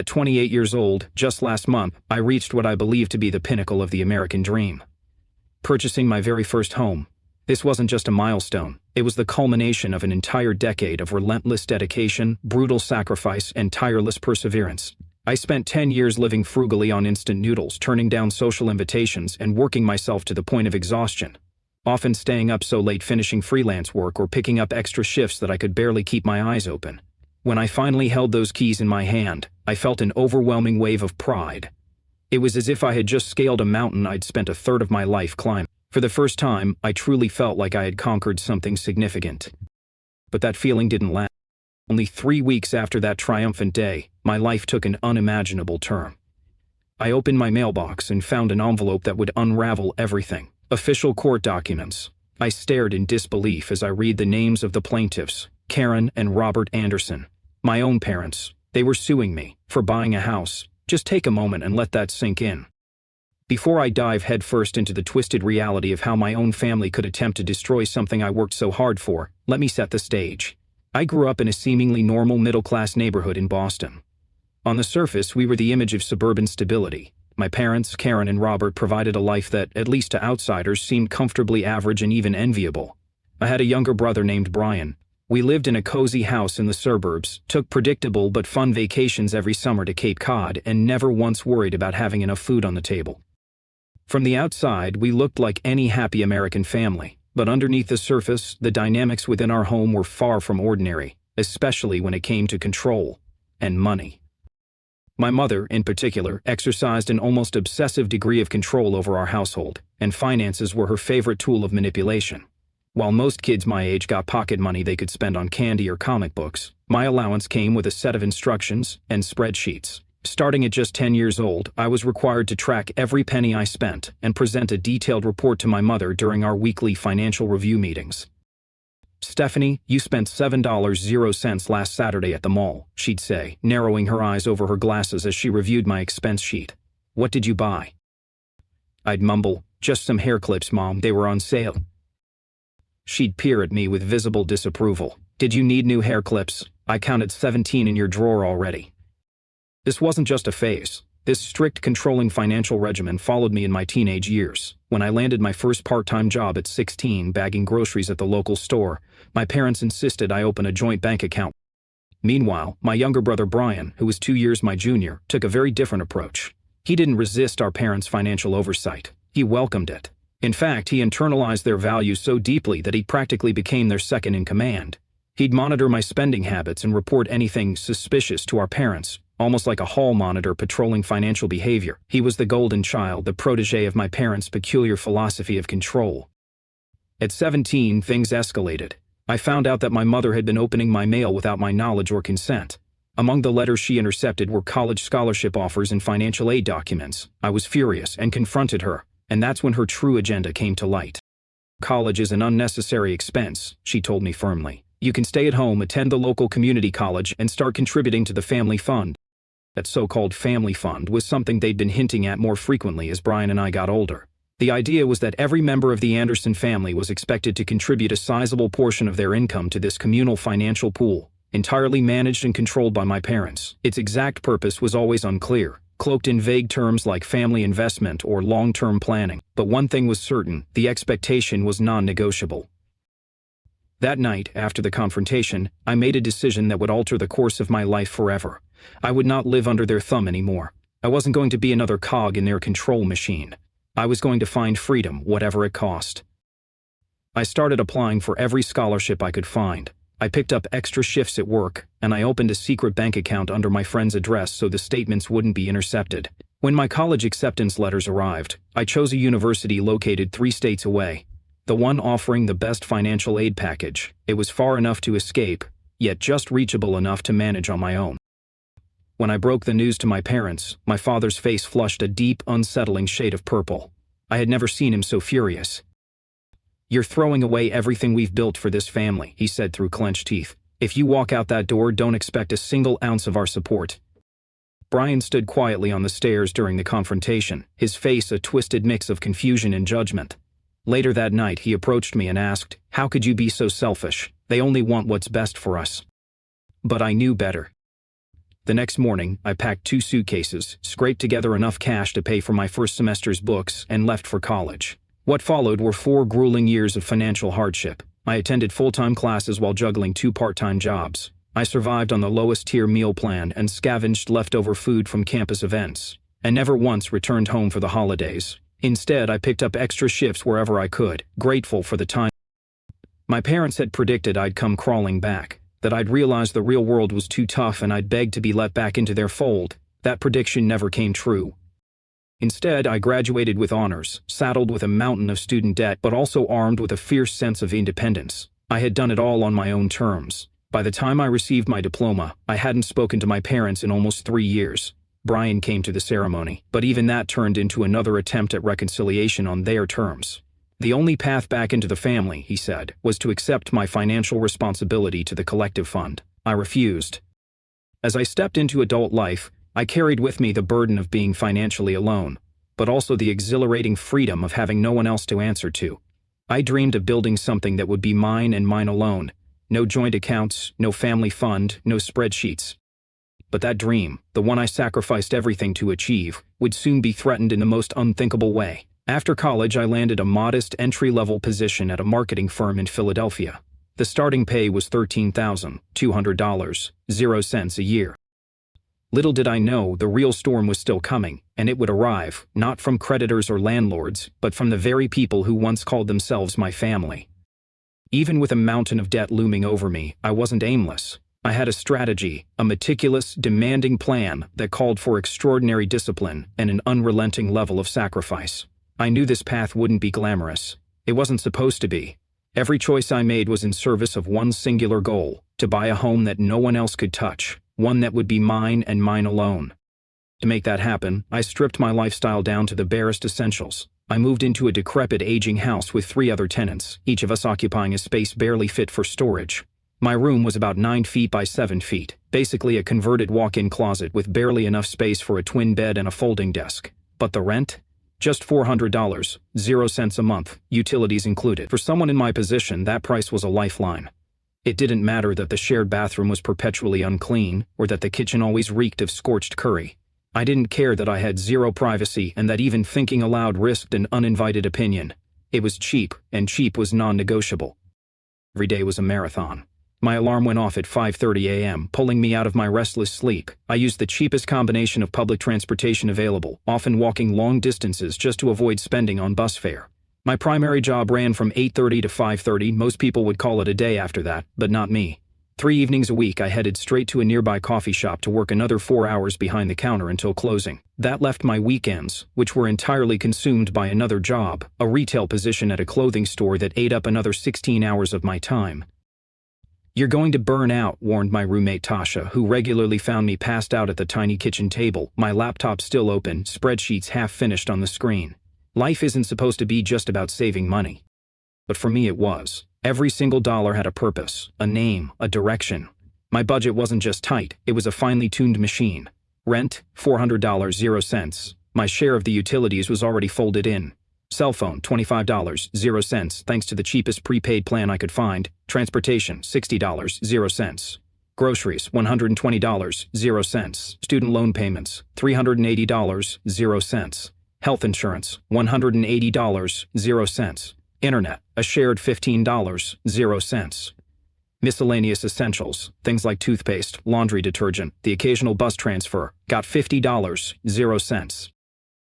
At 28 years old, just last month, I reached what I believe to be the pinnacle of the American dream. Purchasing my very first home. This wasn't just a milestone, it was the culmination of an entire decade of relentless dedication, brutal sacrifice, and tireless perseverance. I spent 10 years living frugally on instant noodles, turning down social invitations, and working myself to the point of exhaustion. Often staying up so late finishing freelance work or picking up extra shifts that I could barely keep my eyes open. When I finally held those keys in my hand, I felt an overwhelming wave of pride. It was as if I had just scaled a mountain I'd spent a third of my life climbing. For the first time, I truly felt like I had conquered something significant. But that feeling didn't last. Only 3 weeks after that triumphant day, my life took an unimaginable turn. I opened my mailbox and found an envelope that would unravel everything. Official court documents. I stared in disbelief as I read the names of the plaintiffs, Karen and Robert Anderson. My own parents. They were suing me for buying a house. Just take a moment and let that sink in. Before I dive headfirst into the twisted reality of how my own family could attempt to destroy something I worked so hard for, let me set the stage. I grew up in a seemingly normal middle-class neighborhood in Boston. On the surface, we were the image of suburban stability. My parents, Karen and Robert, provided a life that, at least to outsiders, seemed comfortably average and even enviable. I had a younger brother named Brian. We lived in a cozy house in the suburbs, took predictable but fun vacations every summer to Cape Cod, and never once worried about having enough food on the table. From the outside, we looked like any happy American family, but underneath the surface, the dynamics within our home were far from ordinary, especially when it came to control and money. My mother, in particular, exercised an almost obsessive degree of control over our household, and finances were her favorite tool of manipulation. While most kids my age got pocket money they could spend on candy or comic books, my allowance came with a set of instructions and spreadsheets. Starting at just 10 years old, I was required to track every penny I spent and present a detailed report to my mother during our weekly financial review meetings. "Stephanie, you spent $7.00 last Saturday at the mall," she'd say, narrowing her eyes over her glasses as she reviewed my expense sheet. "What did you buy?" I'd mumble, "Just some hair clips, Mom, they were on sale." She'd peer at me with visible disapproval. "Did you need new hair clips? I counted 17 in your drawer already." This wasn't just a phase. This strict, controlling financial regimen followed me in my teenage years. When I landed my first part-time job at 16 bagging groceries at the local store, my parents insisted I open a joint bank account. Meanwhile, my younger brother Brian, who was 2 years my junior, took a very different approach. He didn't resist our parents' financial oversight. He welcomed it. In fact, he internalized their values so deeply that he practically became their second in command. He'd monitor my spending habits and report anything suspicious to our parents, almost like a hall monitor patrolling financial behavior. He was the golden child, the protege of my parents' peculiar philosophy of control. At 17, things escalated. I found out that my mother had been opening my mail without my knowledge or consent. Among the letters she intercepted were college scholarship offers and financial aid documents. I was furious and confronted her, and that's when her true agenda came to light. "College is an unnecessary expense," she told me firmly. "You can stay at home, attend the local community college, and start contributing to the family fund." That so-called family fund was something they'd been hinting at more frequently as Brian and I got older. The idea was that every member of the Anderson family was expected to contribute a sizable portion of their income to this communal financial pool, entirely managed and controlled by my parents. Its exact purpose was always unclear, cloaked in vague terms like family investment or long-term planning. But one thing was certain, the expectation was non-negotiable. That night, after the confrontation, I made a decision that would alter the course of my life forever. I would not live under their thumb anymore. I wasn't going to be another cog in their control machine. I was going to find freedom, whatever it cost. I started applying for every scholarship I could find. I picked up extra shifts at work, and I opened a secret bank account under my friend's address so the statements wouldn't be intercepted. When my college acceptance letters arrived, I chose a university located 3 states away, the one offering the best financial aid package. It was far enough to escape, yet just reachable enough to manage on my own. When I broke the news to my parents, my father's face flushed a deep, unsettling shade of purple. I had never seen him so furious. "You're throwing away everything we've built for this family," he said through clenched teeth. "If you walk out that door, don't expect a single ounce of our support." Brian stood quietly on the stairs during the confrontation, his face a twisted mix of confusion and judgment. Later that night, he approached me and asked, "How could you be so selfish? They only want what's best for us." But I knew better. The next morning, I packed 2 suitcases, scraped together enough cash to pay for my first semester's books, and left for college. What followed were 4 grueling years of financial hardship. I attended full-time classes while juggling 2 part-time jobs. I survived on the lowest-tier meal plan and scavenged leftover food from campus events, and never once returned home for the holidays. Instead, I picked up extra shifts wherever I could, grateful for the time. My parents had predicted I'd come crawling back, that I'd realize the real world was too tough and I'd beg to be let back into their fold. That prediction never came true. Instead, I graduated with honors, saddled with a mountain of student debt, but also armed with a fierce sense of independence. I had done it all on my own terms. By the time I received my diploma, I hadn't spoken to my parents in almost 3 years. Brian came to the ceremony, but even that turned into another attempt at reconciliation on their terms. The only path back into the family, he said, was to accept my financial responsibility to the collective fund. I refused. As I stepped into adult life, I carried with me the burden of being financially alone, but also the exhilarating freedom of having no one else to answer to. I dreamed of building something that would be mine and mine alone. No joint accounts, no family fund, no spreadsheets. But that dream, the one I sacrificed everything to achieve, would soon be threatened in the most unthinkable way. After college, I landed a modest entry-level position at a marketing firm in Philadelphia. The starting pay was $13,200, 0 cents a year. Little did I know the real storm was still coming, and it would arrive, not from creditors or landlords, but from the very people who once called themselves my family. Even with a mountain of debt looming over me, I wasn't aimless. I had a strategy, a meticulous, demanding plan that called for extraordinary discipline and an unrelenting level of sacrifice. I knew this path wouldn't be glamorous. It wasn't supposed to be. Every choice I made was in service of one singular goal: to buy a home that no one else could touch, one that would be mine and mine alone. To make that happen, I stripped my lifestyle down to the barest essentials. I moved into a decrepit, aging house with 3 other tenants, each of us occupying a space barely fit for storage. My room was about 9 feet by 7 feet, basically a converted walk-in closet with barely enough space for a twin bed and a folding desk. But the rent? Just $400, 0 cents a month, utilities included. For someone in my position, that price was a lifeline. It didn't matter that the shared bathroom was perpetually unclean, or that the kitchen always reeked of scorched curry. I didn't care that I had 0 privacy and that even thinking aloud risked an uninvited opinion. It was cheap, and cheap was non-negotiable. Every day was a marathon. My alarm went off at 5:30 a.m., pulling me out of my restless sleep. I used the cheapest combination of public transportation available, often walking long distances just to avoid spending on bus fare. My primary job ran from 8:30 to 5:30. Most people would call it a day after that, but not me. 3 evenings a week I headed straight to a nearby coffee shop to work another 4 hours behind the counter until closing. That left my weekends, which were entirely consumed by another job, a retail position at a clothing store that ate up another 16 hours of my time. "You're going to burn out," warned my roommate Tasha, who regularly found me passed out at the tiny kitchen table, my laptop still open, spreadsheets half finished on the screen. Life isn't supposed to be just about saving money. But for me it was. Every single dollar had a purpose, a name, a direction. My budget wasn't just tight, it was a finely tuned machine. Rent, $400, 0 cents. My share of the utilities was already folded in. Cell phone, $25, 0 cents, thanks to the cheapest prepaid plan I could find. Transportation, $60, 0 cents. Groceries, $120, 0 cents. Student loan payments, $380, 0 cents. Health insurance, $180, 0 cents. Internet, a shared $15, 0 cents. Miscellaneous essentials, things like toothpaste, laundry detergent, the occasional bus transfer, got $50, 0 cents.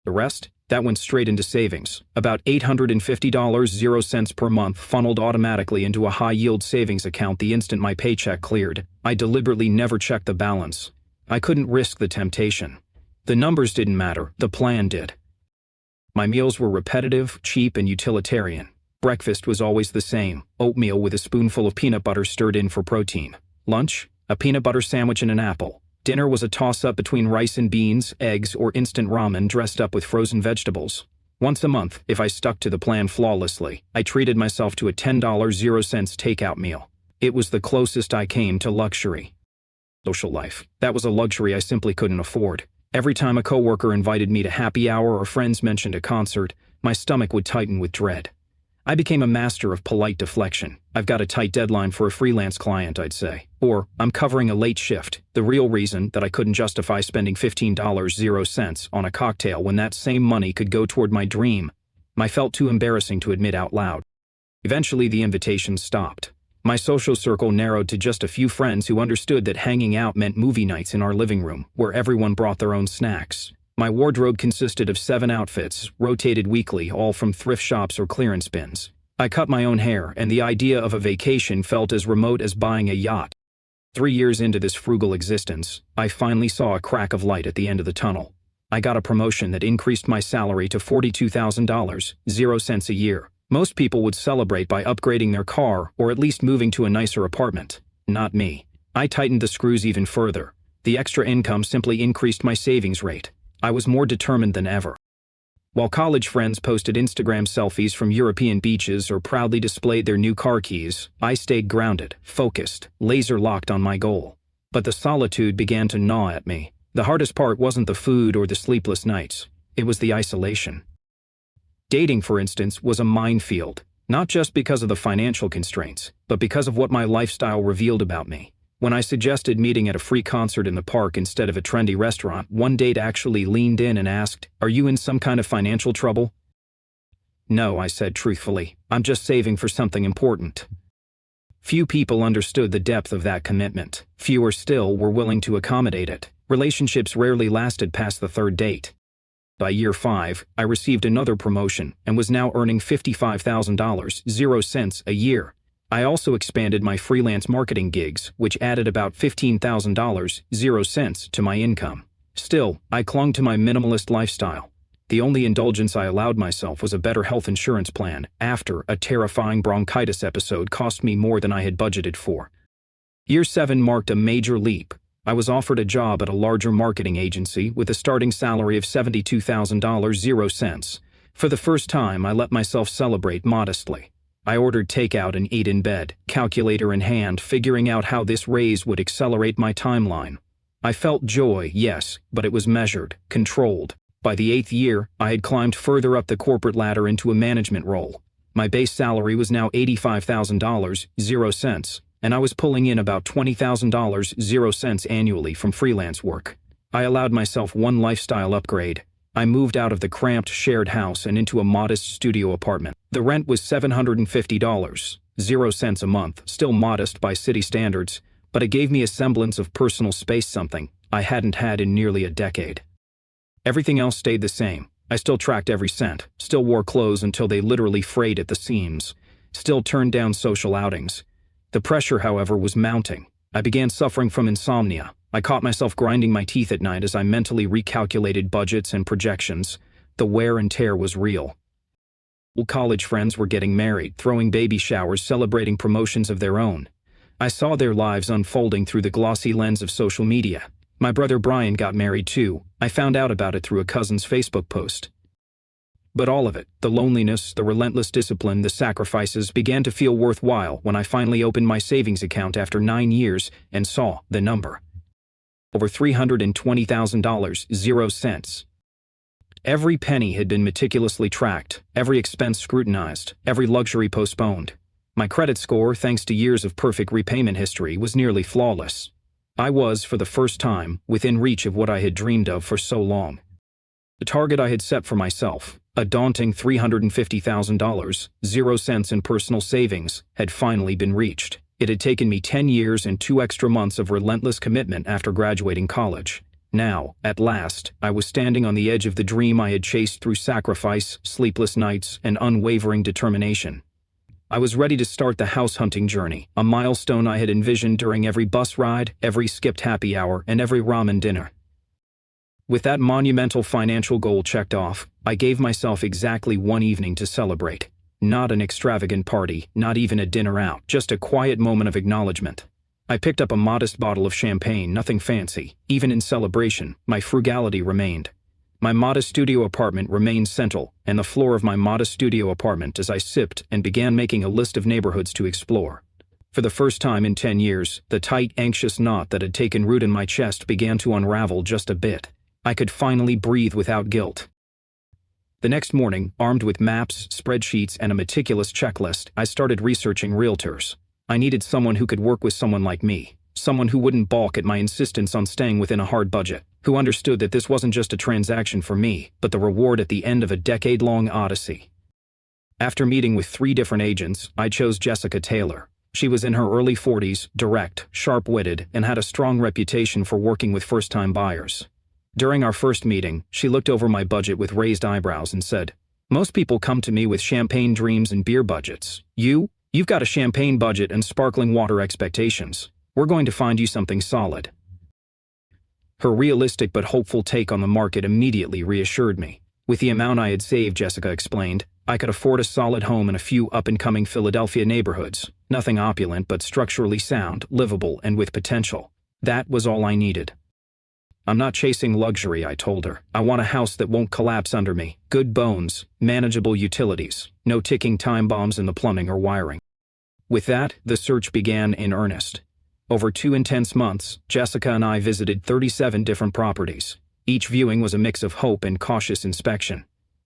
The rest? That went straight into savings. About $850, 0 cents per month funneled automatically into a high-yield savings account the instant my paycheck cleared. I deliberately never checked the balance. I couldn't risk the temptation. The numbers didn't matter, the plan did. My meals were repetitive, cheap, and utilitarian. Breakfast was always the same, oatmeal with a spoonful of peanut butter stirred in for protein. Lunch, a peanut butter sandwich and an apple. Dinner was a toss-up between rice and beans, eggs, or instant ramen dressed up with frozen vegetables. Once a month, if I stuck to the plan flawlessly, I treated myself to a $10, 0 cents takeout meal. It was the closest I came to luxury. Social life. That was a luxury I simply couldn't afford. Every time a coworker invited me to happy hour or friends mentioned a concert, my stomach would tighten with dread. I became a master of polite deflection. I've got a tight deadline for a freelance client, I'd say. Or, I'm covering a late shift. The real reason that I couldn't justify spending $15.00 on a cocktail when that same money could go toward my dream. I felt too embarrassing to admit out loud. Eventually, the invitations stopped. My social circle narrowed to just a few friends who understood that hanging out meant movie nights in our living room, where everyone brought their own snacks. My wardrobe consisted of 7 outfits, rotated weekly, all from thrift shops or clearance bins. I cut my own hair, and the idea of a vacation felt as remote as buying a yacht. 3 years into this frugal existence, I finally saw a crack of light at the end of the tunnel. I got a promotion that increased my salary to $42,000, 0 cents a year. Most people would celebrate by upgrading their car or at least moving to a nicer apartment. Not me. I tightened the screws even further. The extra income simply increased my savings rate. I was more determined than ever. While college friends posted Instagram selfies from European beaches or proudly displayed their new car keys, I stayed grounded, focused, laser-locked on my goal. But the solitude began to gnaw at me. The hardest part wasn't the food or the sleepless nights. It was the isolation. Dating, for instance, was a minefield, not just because of the financial constraints, but because of what my lifestyle revealed about me. When I suggested meeting at a free concert in the park instead of a trendy restaurant, one date actually leaned in and asked, "Are you in some kind of financial trouble?" "No," I said truthfully. "I'm just saving for something important." Few people understood the depth of that commitment. Fewer still were willing to accommodate it. Relationships rarely lasted past the 3rd date. By year 5, I received another promotion and was now earning $55,000, 0 cents a year. I also expanded my freelance marketing gigs, which added about $15,000, 0 cents to my income. Still, I clung to my minimalist lifestyle. The only indulgence I allowed myself was a better health insurance plan after a terrifying bronchitis episode cost me more than I had budgeted for. Year 7 marked a major leap. I was offered a job at a larger marketing agency with a starting salary of $72,000, 0 cents. For the first time, I let myself celebrate modestly. I ordered takeout and ate in bed, calculator in hand, figuring out how this raise would accelerate my timeline. I felt joy, yes, but it was measured, controlled. By the 8th year, I had climbed further up the corporate ladder into a management role. My base salary was now $85,000, 0 cents, and I was pulling in about $20,000, 0 cents annually from freelance work. I allowed myself one lifestyle upgrade. I moved out of the cramped shared house and into a modest studio apartment. The rent was $750, 0 cents a month, still modest by city standards, but it gave me a semblance of personal space, something I hadn't had in nearly a decade. Everything else stayed the same. I still tracked every cent, still wore clothes until they literally frayed at the seams, still turned down social outings. The pressure, however, was mounting. I began suffering from insomnia. I caught myself grinding my teeth at night as I mentally recalculated budgets and projections. The wear and tear was real. College friends were getting married, throwing baby showers, celebrating promotions of their own. I saw their lives unfolding through the glossy lens of social media. My brother Brian got married too. I found out about it through a cousin's Facebook post. But all of it, the loneliness, the relentless discipline, the sacrifices, began to feel worthwhile when I finally opened my savings account after 9 years and saw the number. Over $320,000, 0 cents. Every penny had been meticulously tracked, every expense scrutinized, every luxury postponed. My credit score, thanks to years of perfect repayment history, was nearly flawless. I was, for the first time, within reach of what I had dreamed of for so long. The target I had set for myself, a daunting $350,000, 0 cents in personal savings, had finally been reached. It had taken me 10 years and 2 extra months of relentless commitment after graduating college. Now, at last, I was standing on the edge of the dream I had chased through sacrifice, sleepless nights, and unwavering determination. I was ready to start the house hunting journey, a milestone I had envisioned during every bus ride, every skipped happy hour, and every ramen dinner. With that monumental financial goal checked off, I gave myself exactly one evening to celebrate. Not an extravagant party, not even a dinner out, just a quiet moment of acknowledgement. I picked up a modest bottle of champagne, nothing fancy. Even in celebration, my frugality remained. My modest studio apartment remained central, and the floor of my modest studio apartment as I sipped and began making a list of neighborhoods to explore. For the first time in 10 years, the tight, anxious knot that had taken root in my chest began to unravel just a bit. I could finally breathe without guilt. The next morning, armed with maps, spreadsheets, and a meticulous checklist, I started researching realtors. I needed someone who could work with someone like me, someone who wouldn't balk at my insistence on staying within a hard budget, who understood that this wasn't just a transaction for me, but the reward at the end of a decade-long odyssey. After meeting with 3 different agents, I chose Jessica Taylor. She was in her early 40s, direct, sharp-witted, and had a strong reputation for working with first-time buyers. During our first meeting, she looked over my budget with raised eyebrows and said, "Most people come to me with champagne dreams and beer budgets. You've got a champagne budget and sparkling water expectations. We're going to find you something solid." Her realistic but hopeful take on the market immediately reassured me. With the amount I had saved, Jessica explained, I could afford a solid home in a few up-and-coming Philadelphia neighborhoods. Nothing opulent, but structurally sound, livable, and with potential. That was all I needed. "I'm not chasing luxury," I told her. "I want a house that won't collapse under me. Good bones, manageable utilities, no ticking time bombs in the plumbing or wiring." With that, the search began in earnest. Over 2 intense months, Jessica and I visited 37 different properties. Each viewing was a mix of hope and cautious inspection.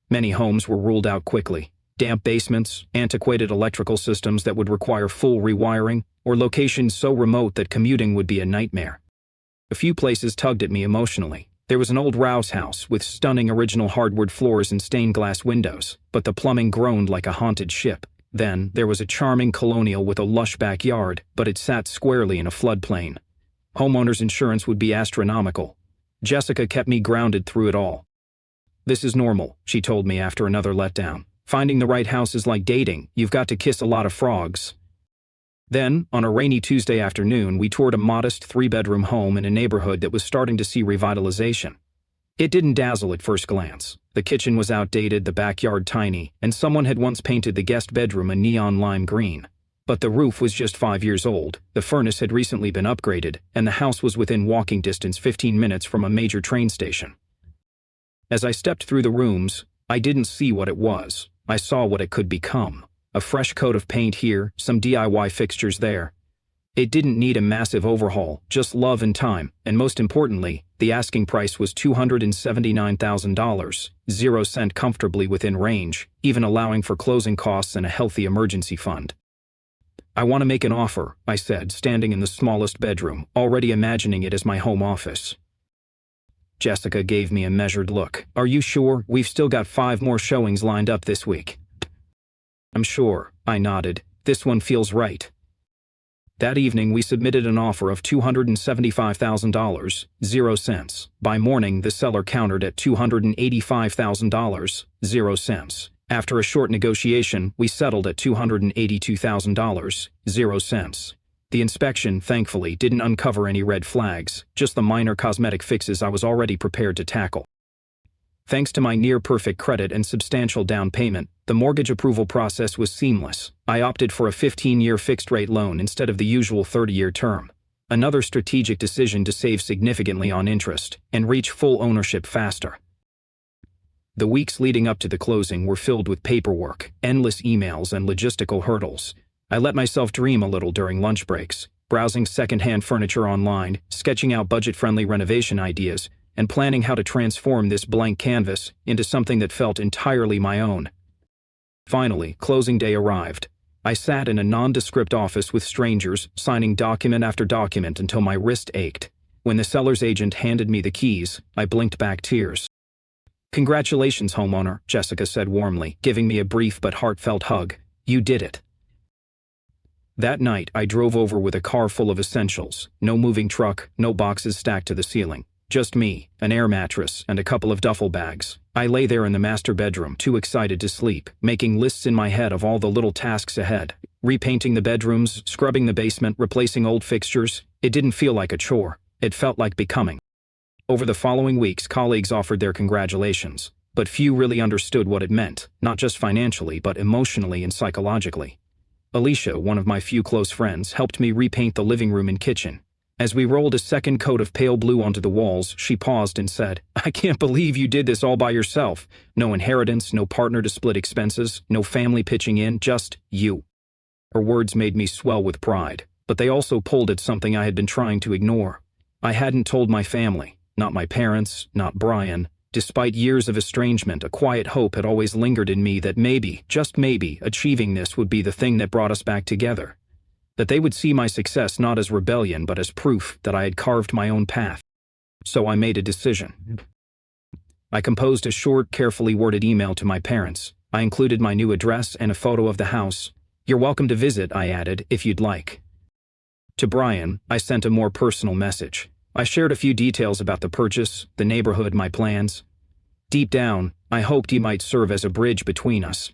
Many homes were ruled out quickly. Damp basements, antiquated electrical systems that would require full rewiring, or locations so remote that commuting would be a nightmare. A few places tugged at me emotionally. There was an old Rouse house with stunning original hardwood floors and stained glass windows, but the plumbing groaned like a haunted ship. Then, there was a charming colonial with a lush backyard, but it sat squarely in a floodplain. Homeowners' insurance would be astronomical. Jessica kept me grounded through it all. "This is normal," she told me after another letdown. "Finding the right house is like dating. You've got to kiss a lot of frogs." Then, on a rainy Tuesday afternoon, we toured a modest 3-bedroom home in a neighborhood that was starting to see revitalization. It didn't dazzle at first glance. The kitchen was outdated, the backyard tiny, and someone had once painted the guest bedroom a neon lime green. But the roof was just 5 years old, the furnace had recently been upgraded, and the house was within walking distance 15 minutes from a major train station. As I stepped through the rooms, I didn't see what it was. I saw what it could become. A fresh coat of paint here, some DIY fixtures there. It didn't need a massive overhaul, just love and time, and most importantly, the asking price was $279,000, 0 cent comfortably within range, even allowing for closing costs and a healthy emergency fund. "I want to make an offer," I said, standing in the smallest bedroom, already imagining it as my home office. Jessica gave me a measured look. "Are you sure? We've still got 5 more showings lined up this week." "I'm sure," I nodded. "This one feels right." That evening, we submitted an offer of $275,000, 0 cents. By morning, the seller countered at $285,000, 0 cents. After a short negotiation, we settled at $282,000, 0 cents. The inspection, thankfully, didn't uncover any red flags, just the minor cosmetic fixes I was already prepared to tackle. Thanks to my near-perfect credit and substantial down payment, the mortgage approval process was seamless. I opted for a 15-year fixed-rate loan instead of the usual 30-year term. Another strategic decision to save significantly on interest and reach full ownership faster. The weeks leading up to the closing were filled with paperwork, endless emails, and logistical hurdles. I let myself dream a little during lunch breaks, browsing second-hand furniture online, sketching out budget-friendly renovation ideas, and planning how to transform this blank canvas into something that felt entirely my own. Finally, closing day arrived. I sat in a nondescript office with strangers, signing document after document until my wrist ached. When the seller's agent handed me the keys, I blinked back tears. "Congratulations, homeowner," Jessica said warmly, giving me a brief but heartfelt hug. "You did it." That night, I drove over with a car full of essentials. No moving truck, no boxes stacked to the ceiling. Just me, an air mattress, and a couple of duffel bags. I lay there in the master bedroom, too excited to sleep, making lists in my head of all the little tasks ahead. Repainting the bedrooms, scrubbing the basement, replacing old fixtures. It didn't feel like a chore. It felt like becoming. Over the following weeks, colleagues offered their congratulations, but few really understood what it meant, not just financially, but emotionally and psychologically. Alicia, one of my few close friends, helped me repaint the living room and kitchen. As we rolled a second coat of pale blue onto the walls, she paused and said, "I can't believe you did this all by yourself. No inheritance, no partner to split expenses, no family pitching in, just you." Her words made me swell with pride, but they also pulled at something I had been trying to ignore. I hadn't told my family, not my parents, not Brian, Despite years of estrangement, a quiet hope had always lingered in me that maybe, just maybe, achieving this would be the thing that brought us back together. That they would see my success not as rebellion but as proof that I had carved my own path. So I made a decision. I composed a short, carefully worded email to my parents. I included my new address and a photo of the house. "You're welcome to visit," I added, "if you'd like." To Brian, I sent a more personal message. I shared a few details about the purchase, the neighborhood, my plans. Deep down, I hoped he might serve as a bridge between us.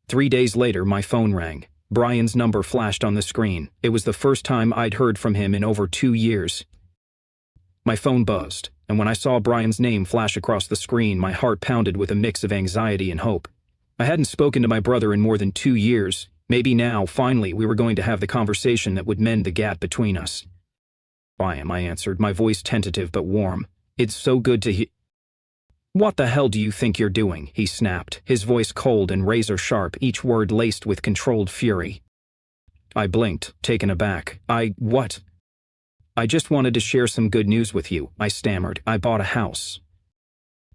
3 days later, my phone rang. Brian's number flashed on the screen. It was the first time I'd heard from him in over 2 years. My phone buzzed, and when I saw Brian's name flash across the screen, my heart pounded with a mix of anxiety and hope. I hadn't spoken to my brother in more than 2 years. Maybe now, finally, we were going to have the conversation that would mend the gap between us. "I am," I answered, my voice tentative but warm. "It's so good to hear." "What the hell do you think you're doing?" he snapped, his voice cold and razor-sharp, each word laced with controlled fury. I blinked, taken aback. What? "I just wanted to share some good news with you," I stammered. "I bought a house."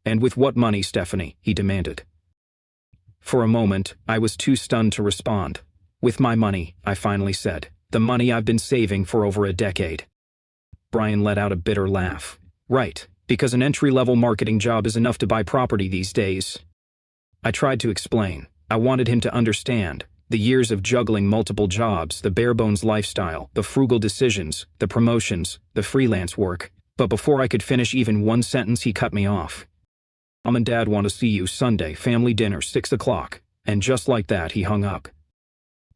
"And with what money, Stephanie?" he demanded. For a moment, I was too stunned to respond. "With my money," I finally said. "The money I've been saving for over a decade." Brian let out a bitter laugh. "Right, because an entry-level marketing job is enough to buy property these days." I tried to explain. I wanted him to understand. The years of juggling multiple jobs, the bare-bones lifestyle, the frugal decisions, the promotions, the freelance work. But before I could finish even one sentence, he cut me off. "Mom and Dad want to see you Sunday, family dinner, 6 o'clock. And just like that, he hung up.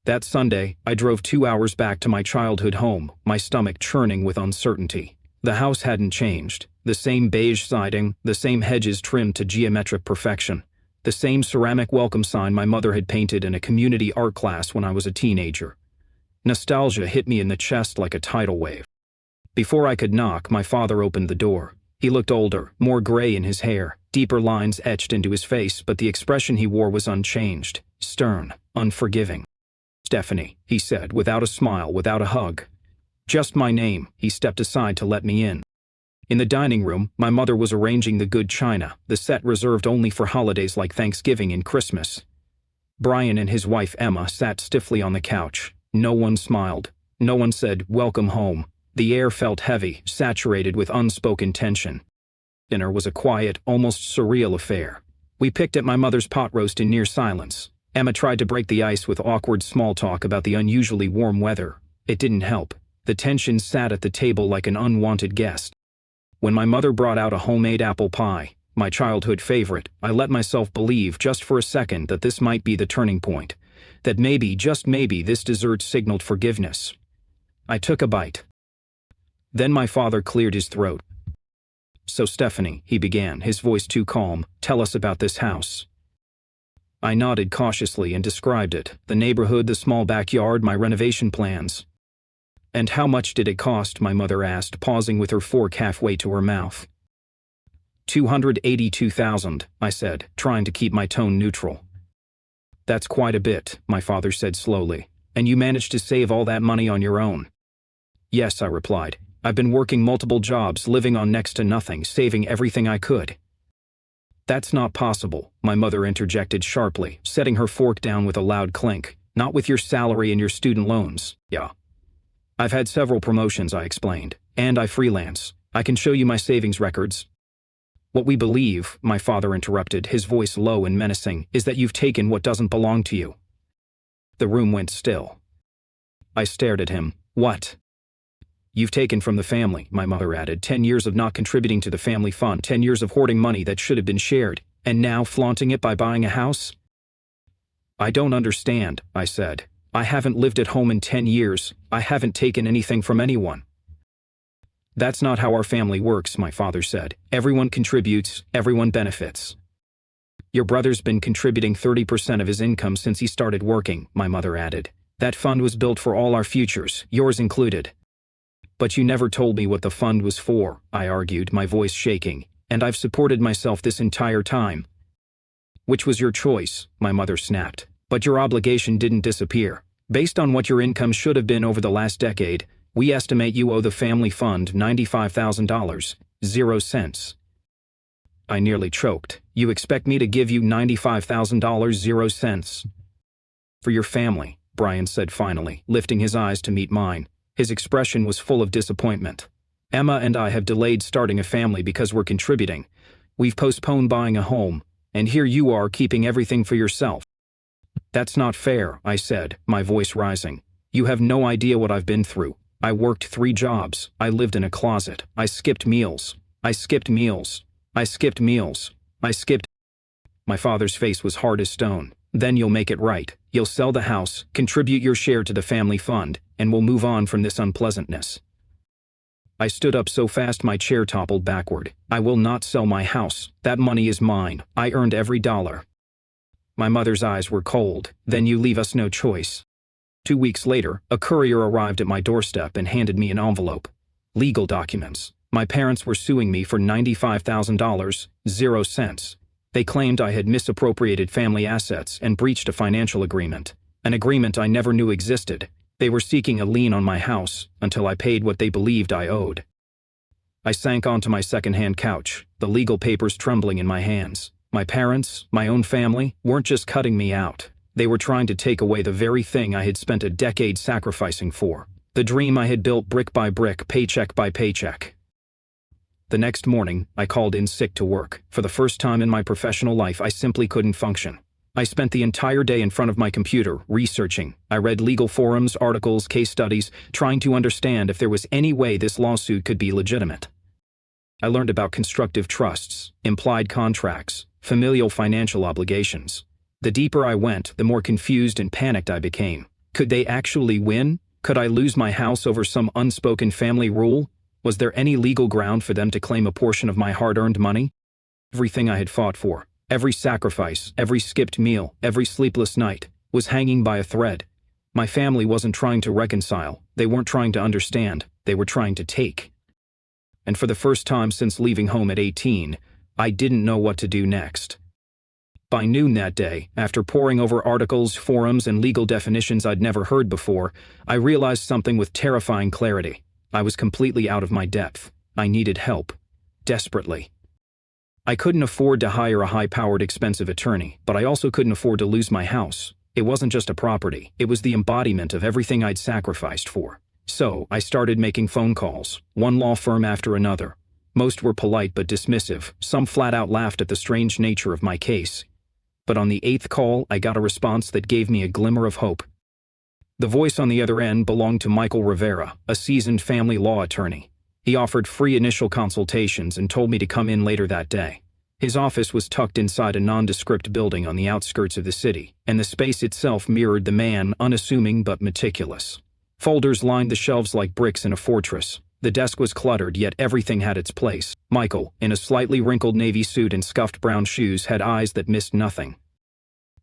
That Sunday, I drove 2 hours back to my childhood home, my stomach churning with uncertainty. The house hadn't changed. The same beige siding, the same hedges trimmed to geometric perfection, the same ceramic welcome sign my mother had painted in a community art class when I was a teenager. Nostalgia hit me in the chest like a tidal wave. Before I could knock, my father opened the door. He looked older, more gray in his hair, deeper lines etched into his face, but the expression he wore was unchanged, stern, unforgiving. "Stephanie," he said, without a smile, without a hug. "Just my name." He stepped aside to let me in. In the dining room, my mother was arranging the good china, the set reserved only for holidays like Thanksgiving and Christmas. Brian and his wife Emma sat stiffly on the couch. No one smiled. No one said, "Welcome home." The air felt heavy, saturated with unspoken tension. Dinner was a quiet, almost surreal affair. We picked at my mother's pot roast in near silence. Emma tried to break the ice with awkward small talk about the unusually warm weather. It didn't help. The tension sat at the table like an unwanted guest. When my mother brought out a homemade apple pie, my childhood favorite, I let myself believe just for a second that this might be the turning point. That maybe, just maybe, this dessert signaled forgiveness. I took a bite. Then my father cleared his throat. "So Stephanie," he began, his voice too calm, "tell us about this house." I nodded cautiously and described it, the neighborhood, the small backyard, my renovation plans. "And how much did it cost?" my mother asked, pausing with her fork halfway to her mouth. $282,000, I said, trying to keep my tone neutral. "That's quite a bit," my father said slowly. "And you managed to save all that money on your own?" "Yes," I replied. "I've been working multiple jobs, living on next to nothing, saving everything I could." "That's not possible," my mother interjected sharply, setting her fork down with a loud clink. "Not with your salary and your student loans." "Yeah. I've had several promotions," I explained. "And I freelance. I can show you my savings records." "What we believe," my father interrupted, his voice low and menacing, "is that you've taken what doesn't belong to you." The room went still. I stared at him. "What?" "You've taken from the family," my mother added. 10 years of not contributing to the family fund, 10 years of hoarding money that should have been shared, and now flaunting it by buying a house?" "I don't understand," I said. "I haven't lived at home in 10 years. I haven't taken anything from anyone." "That's not how our family works," my father said. "Everyone contributes, everyone benefits." "Your brother's been contributing 30% of his income since he started working," my mother added. "That fund was built for all our futures, yours included." "But you never told me what the fund was for," I argued, my voice shaking. "And I've supported myself this entire time." "Which was your choice," my mother snapped. "But your obligation didn't disappear. Based on what your income should have been over the last decade, we estimate you owe the family fund $95,000, 0 cents. I nearly choked. You expect me to give you $95,000 0 cents? For your family, Brian said finally, lifting his eyes to meet mine. His expression was full of disappointment. Emma and I have delayed starting a family because we're contributing. We've postponed buying a home, and here you are keeping everything for yourself. That's not fair, I said, my voice rising. You have no idea what I've been through. I worked 3 jobs. I lived in a closet. I skipped meals. I skipped meals. I skipped meals. I skipped. My father's face was hard as stone. Then you'll make it right. You'll sell the house, contribute your share to the family fund, and we'll move on from this unpleasantness. I stood up so fast my chair toppled backward. I will not sell my house. That money is mine. I earned every dollar. My mother's eyes were cold. Then you leave us no choice. 2 weeks later, a courier arrived at my doorstep and handed me an envelope. Legal documents. My parents were suing me for $95,000, 0 cents. They claimed I had misappropriated family assets and breached a financial agreement, an agreement I never knew existed. They were seeking a lien on my house until I paid what they believed I owed. I sank onto my second-hand couch, the legal papers trembling in my hands. My parents, my own family, weren't just cutting me out. They were trying to take away the very thing I had spent a decade sacrificing for, the dream I had built brick by brick, paycheck by paycheck. The next morning, I called in sick to work. For the first time in my professional life, I simply couldn't function. I spent the entire day in front of my computer, researching. I read legal forums, articles, case studies, trying to understand if there was any way this lawsuit could be legitimate. I learned about constructive trusts, implied contracts, familial financial obligations. The deeper I went, the more confused and panicked I became. Could they actually win? Could I lose my house over some unspoken family rule? Was there any legal ground for them to claim a portion of my hard-earned money? Everything I had fought for, every sacrifice, every skipped meal, every sleepless night, was hanging by a thread. My family wasn't trying to reconcile. They weren't trying to understand. They were trying to take. And for the first time since leaving home at 18, I didn't know what to do next. By noon that day, after poring over articles, forums, and legal definitions I'd never heard before, I realized something with terrifying clarity. I was completely out of my depth. I needed help. Desperately. I couldn't afford to hire a high-powered, expensive attorney, but I also couldn't afford to lose my house. It wasn't just a property. It was the embodiment of everything I'd sacrificed for. So, I started making phone calls, one law firm after another. Most were polite but dismissive. Some flat out laughed at the strange nature of my case. But on the 8th call, I got a response that gave me a glimmer of hope. The voice on the other end belonged to Michael Rivera, a seasoned family law attorney. He offered free initial consultations and told me to come in later that day. His office was tucked inside a nondescript building on the outskirts of the city, and the space itself mirrored the man, unassuming but meticulous. Folders lined the shelves like bricks in a fortress. The desk was cluttered, yet everything had its place. Michael, in a slightly wrinkled navy suit and scuffed brown shoes, had eyes that missed nothing.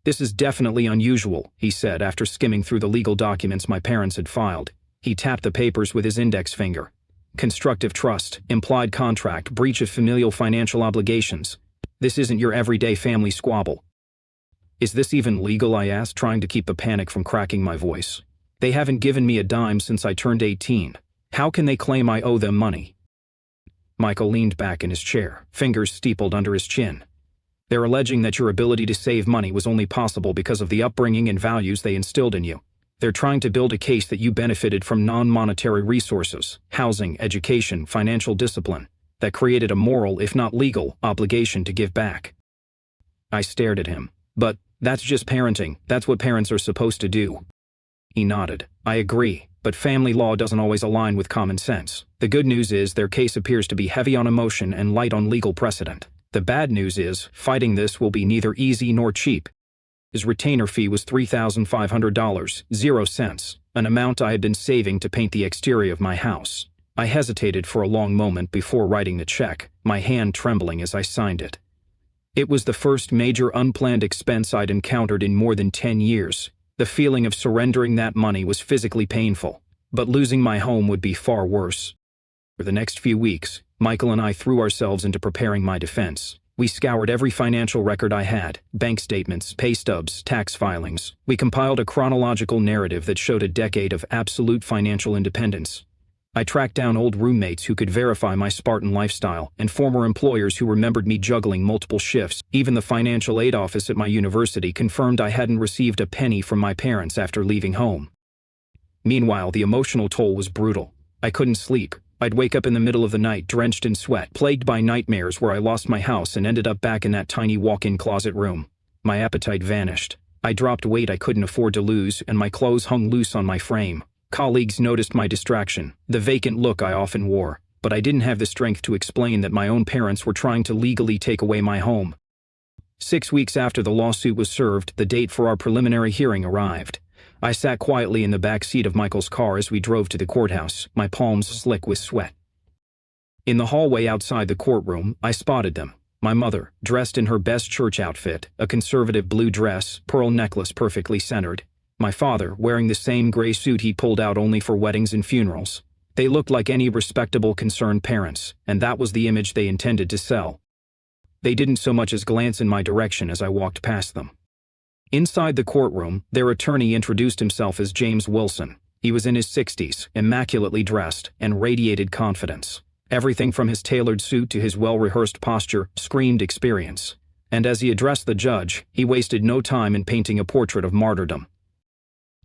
"This is definitely unusual," he said after skimming through the legal documents my parents had filed. He tapped the papers with his index finger. Constructive trust, implied contract, breach of familial financial obligations. This isn't your everyday family squabble. "Is this even legal?" I asked, trying to keep the panic from cracking my voice. "They haven't given me a dime since I turned 18. How can they claim I owe them money?" Michael leaned back in his chair, fingers steepled under his chin. "They're alleging that your ability to save money was only possible because of the upbringing and values they instilled in you. They're trying to build a case that you benefited from non-monetary resources, housing, education, financial discipline, that created a moral, if not legal, obligation to give back." I stared at him. "But that's just parenting. That's what parents are supposed to do." He nodded. "I agree, but family law doesn't always align with common sense. The good news is their case appears to be heavy on emotion and light on legal precedent. The bad news is, fighting this will be neither easy nor cheap." His retainer fee was $3,500, 0 cents, an amount I had been saving to paint the exterior of my house. I hesitated for a long moment before writing the check, my hand trembling as I signed it. It was the first major unplanned expense I'd encountered in more than 10 years. The feeling of surrendering that money was physically painful, but losing my home would be far worse. For the next few weeks, Michael and I threw ourselves into preparing my defense. We scoured every financial record I had, bank statements, pay stubs, tax filings. We compiled a chronological narrative that showed a decade of absolute financial independence. I tracked down old roommates who could verify my Spartan lifestyle and former employers who remembered me juggling multiple shifts. Even the financial aid office at my university confirmed I hadn't received a penny from my parents after leaving home. Meanwhile, the emotional toll was brutal. I couldn't sleep. I'd wake up in the middle of the night drenched in sweat, plagued by nightmares where I lost my house and ended up back in that tiny walk-in closet room. My appetite vanished. I dropped weight I couldn't afford to lose, and my clothes hung loose on my frame. Colleagues noticed my distraction, the vacant look I often wore, but I didn't have the strength to explain that my own parents were trying to legally take away my home. 6 weeks after the lawsuit was served, the date for our preliminary hearing arrived. I sat quietly in the back seat of Michael's car as we drove to the courthouse, my palms slick with sweat. In the hallway outside the courtroom, I spotted them. My mother, dressed in her best church outfit, a conservative blue dress, pearl necklace perfectly centered. My father, wearing the same gray suit he pulled out only for weddings and funerals. They looked like any respectable concerned parents, and that was the image they intended to sell. They didn't so much as glance in my direction as I walked past them. Inside the courtroom, their attorney introduced himself as James Wilson. He was in his 60s, immaculately dressed, and radiated confidence. Everything from his tailored suit to his well-rehearsed posture screamed experience. And as he addressed the judge, he wasted no time in painting a portrait of martyrdom.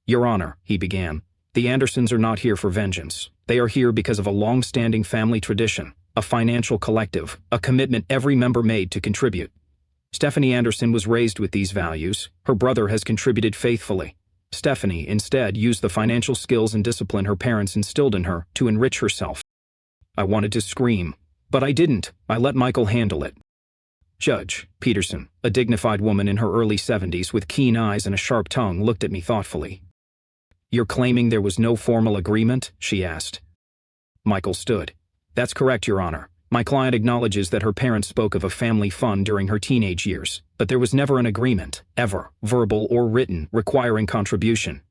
"Your Honor," he began, "the Andersons are not here for vengeance. They are here because of a long-standing family tradition, a financial collective, a commitment every member made to contribute. Stephanie Anderson was raised with these values. Her brother has contributed faithfully. Stephanie, instead, used the financial skills and discipline her parents instilled in her to enrich herself." I wanted to scream, but I didn't. I let Michael handle it. Judge Peterson, a dignified woman in her early 70s with keen eyes and a sharp tongue, looked at me thoughtfully. "You're claiming there was no formal agreement?" she asked. Michael stood. "That's correct, Your Honor. My client acknowledges that her parents spoke of a family fund during her teenage years, but there was never an agreement, ever, verbal or written, requiring contribution.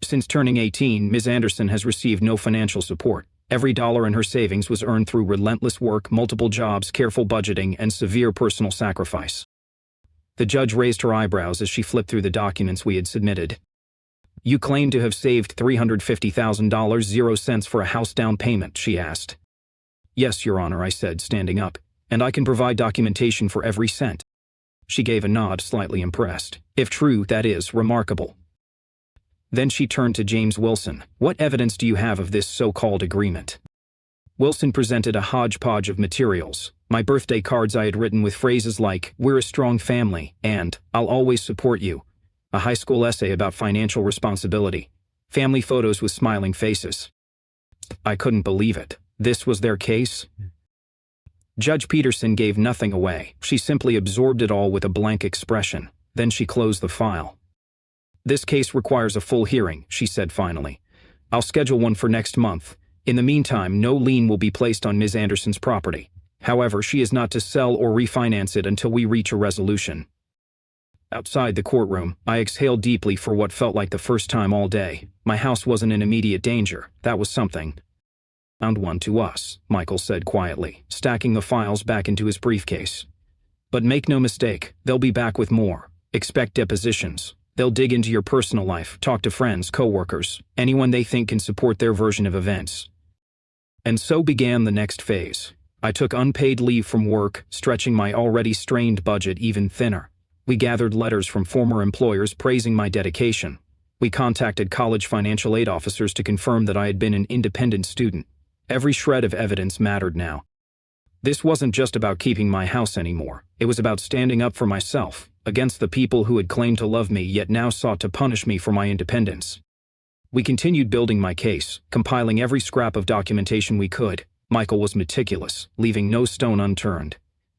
Since turning 18, Ms. Anderson has received no financial support. Every dollar in her savings was earned through relentless work, multiple jobs, careful budgeting, and severe personal sacrifice." The judge raised her eyebrows as she flipped through the documents we had submitted. "You claim to have saved $350,000, 0 cents for a house down payment," she asked. "Yes, Your Honor," I said, standing up, "and I can provide documentation for every cent." She gave a nod, slightly impressed. "If true, that is remarkable." Then she turned to James Wilson. "What evidence do you have of this so-called agreement?" Wilson presented a hodgepodge of materials. My birthday cards I had written with phrases like, "We're a strong family," and "I'll always support you." A high school essay about financial responsibility. Family photos with smiling faces. I couldn't believe it. This was their case? Judge Peterson gave nothing away. She simply absorbed it all with a blank expression. Then she closed the file. "This case requires a full hearing," she said finally. "I'll schedule one for next month. In the meantime, no lien will be placed on Ms. Anderson's property. However, she is not to sell or refinance it until we reach a resolution." Outside the courtroom, I exhaled deeply for what felt like the first time all day. My house wasn't in immediate danger. That was something. "Found one to us," Michael said quietly, stacking the files back into his briefcase. "But make no mistake, they'll be back with more. Expect depositions. They'll dig into your personal life, talk to friends, co-workers, anyone they think can support their version of events." And so began the next phase. I took unpaid leave from work, stretching my already strained budget even thinner. We gathered letters from former employers praising my dedication. We contacted college financial aid officers to confirm that I had been an independent student. Every shred of evidence mattered now. This wasn't just about keeping my house anymore. It was about standing up for myself, against the people who had claimed to love me yet now sought to punish me for my independence. We continued building my case, compiling every scrap of documentation we could. Michael was meticulous, leaving no stone unturned.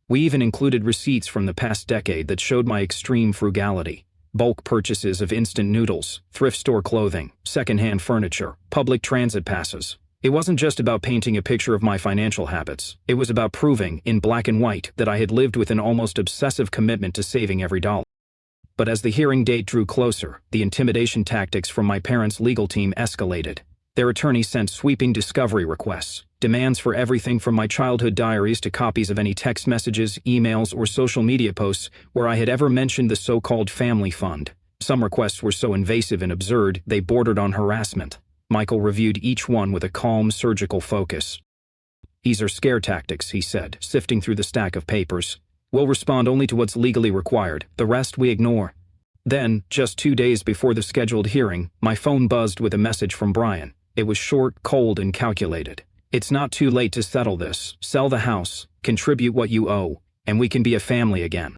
We even included receipts from the past decade that showed my extreme frugality. Bulk purchases of instant noodles, thrift store clothing, secondhand furniture, public transit passes. It wasn't just about painting a picture of my financial habits. It was about proving, in black and white, that I had lived with an almost obsessive commitment to saving every dollar. But as the hearing date drew closer, the intimidation tactics from my parents' legal team escalated. Their attorney sent sweeping discovery requests, demands for everything from my childhood diaries to copies of any text messages, emails, or social media posts where I had ever mentioned the so-called family fund. Some requests were so invasive and absurd, they bordered on harassment. Michael reviewed each one with a calm, surgical focus. "These are scare tactics," he said, sifting through the stack of papers. "We'll respond only to what's legally required. The rest we ignore." Then, just 2 days before the scheduled hearing, my phone buzzed with a message from Brian. It was short, cold, and calculated. "It's not too late to settle this. Sell the house, contribute what you owe, and we can be a family again."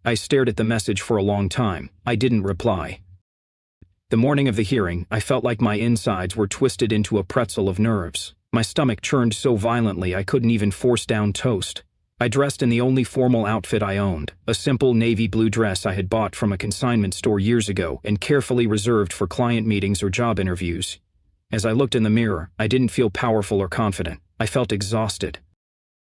I stared at the message for a long time. I didn't reply. The morning of the hearing, I felt like my insides were twisted into a pretzel of nerves. My stomach churned so violently I couldn't even force down toast. I dressed in the only formal outfit I owned, a simple navy blue dress I had bought from a consignment store years ago and carefully reserved for client meetings or job interviews. As I looked in the mirror, I didn't feel powerful or confident. I felt exhausted.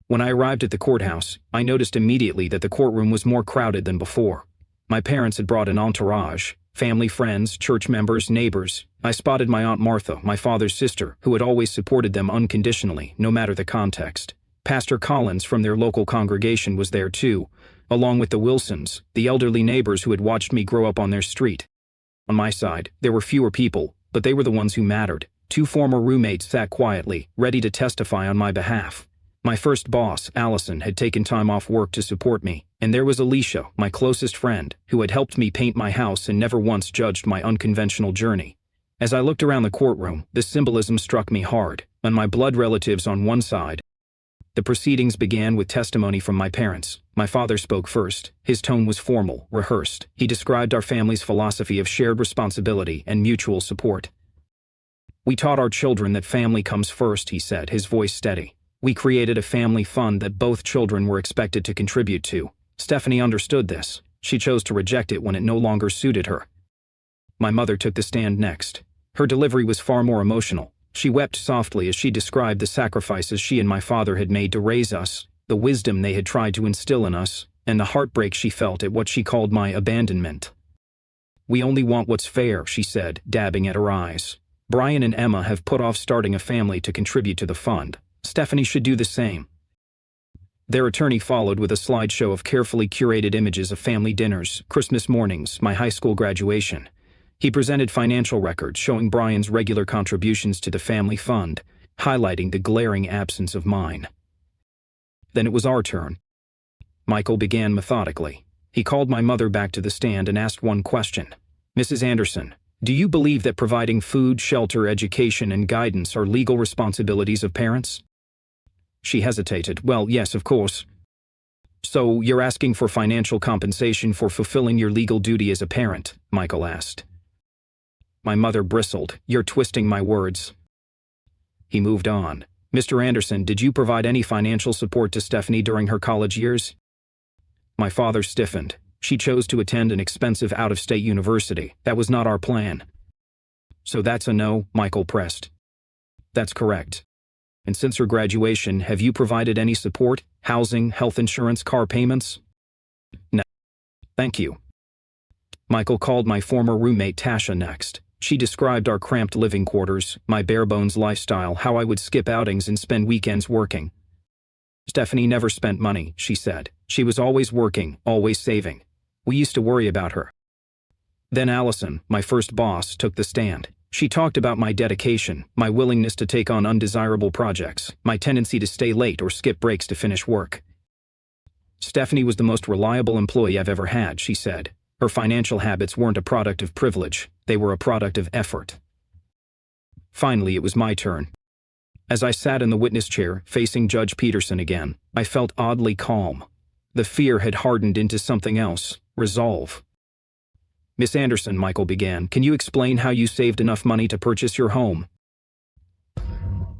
When I arrived at the courthouse, I noticed immediately that the courtroom was more crowded than before. My parents had brought an entourage, family, friends, church members, neighbors. I spotted my Aunt Martha, my father's sister, who had always supported them unconditionally, no matter the context. Pastor Collins from their local congregation was there too, along with the Wilsons, the elderly neighbors who had watched me grow up on their street. On my side, there were fewer people, but they were the ones who mattered. 2 former roommates sat quietly, ready to testify on my behalf. My first boss, Allison, had taken time off work to support me, and there was Alicia, my closest friend, who had helped me paint my house and never once judged my unconventional journey. As I looked around the courtroom, the symbolism struck me hard, and my blood relatives on one side. The proceedings began with testimony from my parents. My father spoke first. His tone was formal, rehearsed. He described our family's philosophy of shared responsibility and mutual support. "We taught our children that family comes first," he said, his voice steady. "We created a family fund that both children were expected to contribute to. Stephanie understood this. She chose to reject it when it no longer suited her." My mother took the stand next. Her delivery was far more emotional. She wept softly as she described the sacrifices she and my father had made to raise us, the wisdom they had tried to instill in us, and the heartbreak she felt at what she called my abandonment. "We only want what's fair," she said, dabbing at her eyes. "Brian and Emma have put off starting a family to contribute to the fund. Stephanie should do the same." Their attorney followed with a slideshow of carefully curated images of family dinners, Christmas mornings, my high school graduation. He presented financial records showing Brian's regular contributions to the family fund, highlighting the glaring absence of mine. Then it was our turn. Michael began methodically. He called my mother back to the stand and asked one question. "Mrs. Anderson, do you believe that providing food, shelter, education, and guidance are legal responsibilities of parents?" She hesitated. "Well, yes, of course." "So you're asking for financial compensation for fulfilling your legal duty as a parent?" Michael asked. My mother bristled. "You're twisting my words." He moved on. "Mr. Anderson, did you provide any financial support to Stephanie during her college years?" My father stiffened. "She chose to attend an expensive out-of-state university. That was not our plan." "So that's a no?" Michael pressed. "That's correct." "And since her graduation, have you provided any support? Housing, health insurance, car payments?" "No. Thank you." Michael called my former roommate Tasha next. She described our cramped living quarters, my bare-bones lifestyle, how I would skip outings and spend weekends working. "Stephanie never spent money," she said. "She was always working, always saving. We used to worry about her." Then Allison, my first boss, took the stand. She talked about my dedication, my willingness to take on undesirable projects, my tendency to stay late or skip breaks to finish work. "Stephanie was the most reliable employee I've ever had," she said. "Her financial habits weren't a product of privilege, they were a product of effort." Finally, it was my turn. As I sat in the witness chair, facing Judge Peterson again, I felt oddly calm. The fear had hardened into something else, resolve. "Miss Anderson," Michael began, "can you explain how you saved enough money to purchase your home?"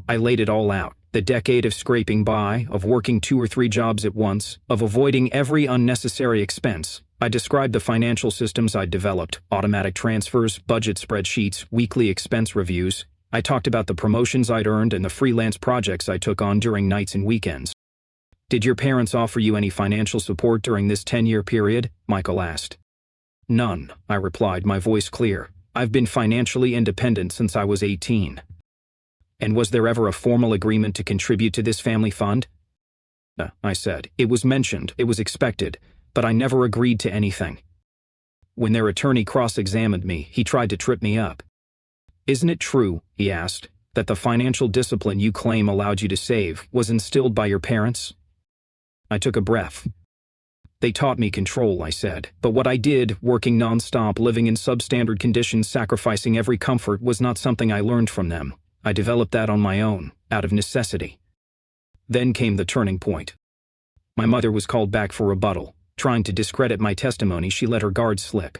I laid it all out. The decade of scraping by, of working 2 or 3 jobs at once, of avoiding every unnecessary expense. I described the financial systems I'd developed, automatic transfers, budget spreadsheets, weekly expense reviews. I talked about the promotions I'd earned and the freelance projects I took on during nights and weekends. "Did your parents offer you any financial support during this 10-year period?" Michael asked. "None," I replied, my voice clear. "I've been financially independent since I was 18. "And was there ever a formal agreement to contribute to this family fund?" I said. "It was mentioned, it was expected, but I never agreed to anything." When their attorney cross-examined me, he tried to trip me up. "Isn't it true," he asked, "that the financial discipline you claim allowed you to save was instilled by your parents?" I took a breath. "They taught me control," I said, "but what I did, working non-stop, living in substandard conditions, sacrificing every comfort, was not something I learned from them. I developed that on my own, out of necessity." Then came the turning point. My mother was called back for rebuttal. Trying to discredit my testimony, she let her guard slip.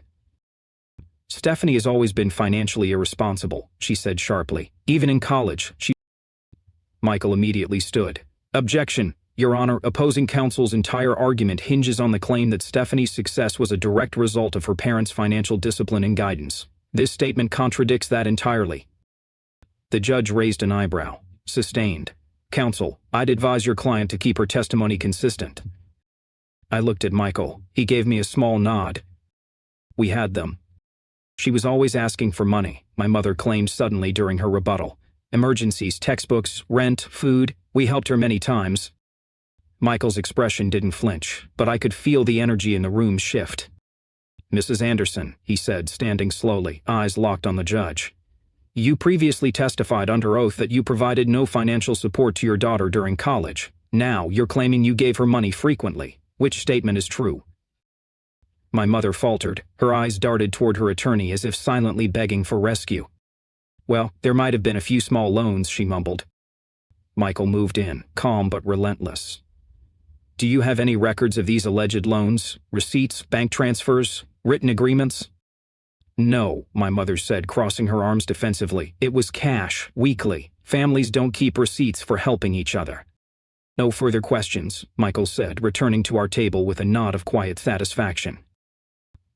"Stephanie has always been financially irresponsible," she said sharply. "Even in college, she—" Michael immediately stood. "Objection, Your Honor, opposing counsel's entire argument hinges on the claim that Stephanie's success was a direct result of her parents' financial discipline and guidance. This statement contradicts that entirely." The judge raised an eyebrow. Sustained. "Counsel, I'd advise your client to keep her testimony consistent." I looked at Michael. He gave me a small nod. "We had them." "She was always asking for money," my mother claimed suddenly during her rebuttal. "Emergencies, textbooks, rent, food. We helped her many times." Michael's expression didn't flinch, but I could feel the energy in the room shift. "Mrs. Anderson," he said, standing slowly, eyes locked on the judge. "You previously testified under oath that you provided no financial support to your daughter during college. Now you're claiming you gave her money frequently. Which statement is true?" My mother faltered. Her eyes darted toward her attorney as if silently begging for rescue. "Well, there might have been a few small loans," she mumbled. Michael moved in, calm but relentless. "Do you have any records of these alleged loans? Receipts, bank transfers, written agreements?" "No," my mother said, crossing her arms defensively. "It was cash, weekly. Families don't keep receipts for helping each other." "No further questions," Michael said, returning to our table with a nod of quiet satisfaction.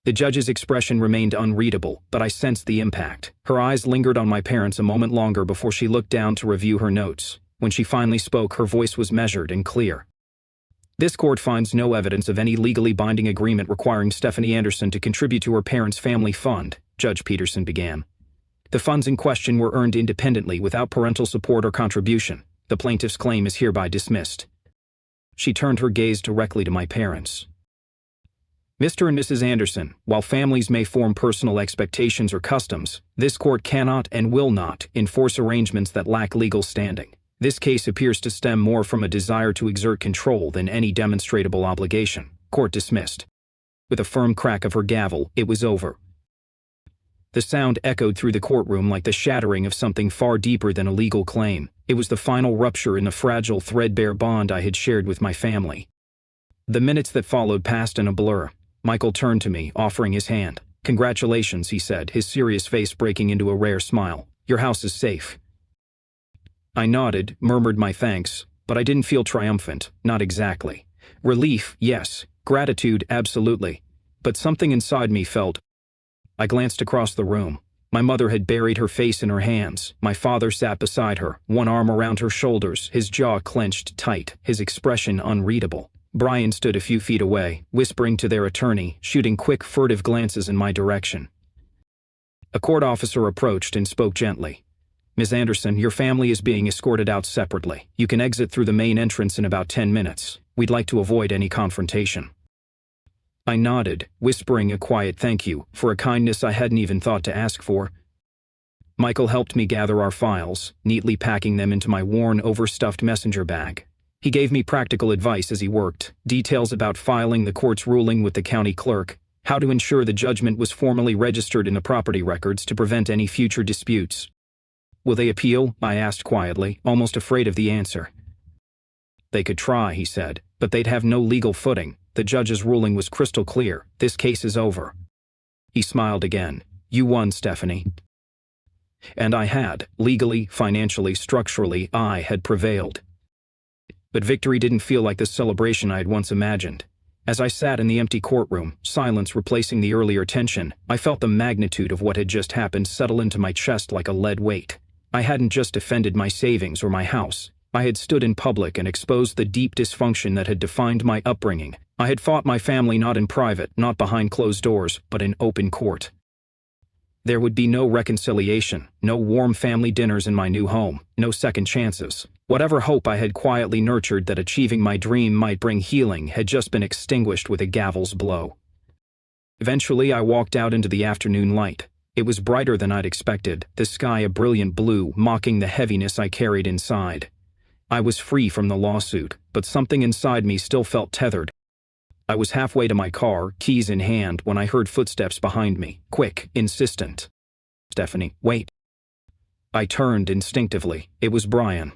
The judge's expression remained unreadable, but I sensed the impact. Her eyes lingered on my parents a moment longer before she looked down to review her notes. When she finally spoke, her voice was measured and clear. "This court finds no evidence of any legally binding agreement requiring Stephanie Anderson to contribute to her parents' family fund," Judge Peterson began. "The funds in question were earned independently without parental support or contribution. The plaintiff's claim is hereby dismissed." She turned her gaze directly to my parents. "Mr. and Mrs. Anderson, while families may form personal expectations or customs, this court cannot and will not enforce arrangements that lack legal standing. This case appears to stem more from a desire to exert control than any demonstrable obligation. Court dismissed." With a firm crack of her gavel, it was over. The sound echoed through the courtroom like the shattering of something far deeper than a legal claim. It was the final rupture in the fragile, threadbare bond I had shared with my family. The minutes that followed passed in a blur. Michael turned to me, offering his hand. "Congratulations," he said, his serious face breaking into a rare smile. "Your house is safe." I nodded, murmured my thanks, but I didn't feel triumphant, not exactly. Relief, yes. Gratitude, absolutely. But something inside me felt. I glanced across the room. My mother had buried her face in her hands. My father sat beside her, one arm around her shoulders, his jaw clenched tight, his expression unreadable. Brian stood a few feet away, whispering to their attorney, shooting quick, furtive glances in my direction. A court officer approached and spoke gently. "Ms. Anderson, your family is being escorted out separately. You can exit through the main entrance in about 10 minutes. We'd like to avoid any confrontation." I nodded, whispering a quiet thank you for a kindness I hadn't even thought to ask for. Michael helped me gather our files, neatly packing them into my worn, overstuffed messenger bag. He gave me practical advice as he worked, details about filing the court's ruling with the county clerk, how to ensure the judgment was formally registered in the property records to prevent any future disputes. "Will they appeal?" I asked quietly, almost afraid of the answer. "They could try," he said, "but they'd have no legal footing. The judge's ruling was crystal clear. This case is over." He smiled again. "You won, Stephanie." And I had. Legally, financially, structurally, I had prevailed. But victory didn't feel like the celebration I had once imagined. As I sat in the empty courtroom, silence replacing the earlier tension, I felt the magnitude of what had just happened settle into my chest like a lead weight. I hadn't just defended my savings or my house. I had stood in public and exposed the deep dysfunction that had defined my upbringing. I had fought my family not in private, not behind closed doors, but in open court. There would be no reconciliation, no warm family dinners in my new home, no second chances. Whatever hope I had quietly nurtured that achieving my dream might bring healing had just been extinguished with a gavel's blow. Eventually, I walked out into the afternoon light. It was brighter than I'd expected, the sky a brilliant blue, mocking the heaviness I carried inside. I was free from the lawsuit, but something inside me still felt tethered. I was halfway to my car, keys in hand, when I heard footsteps behind me, quick, insistent. "Stephanie, wait." I turned instinctively. It was Brian.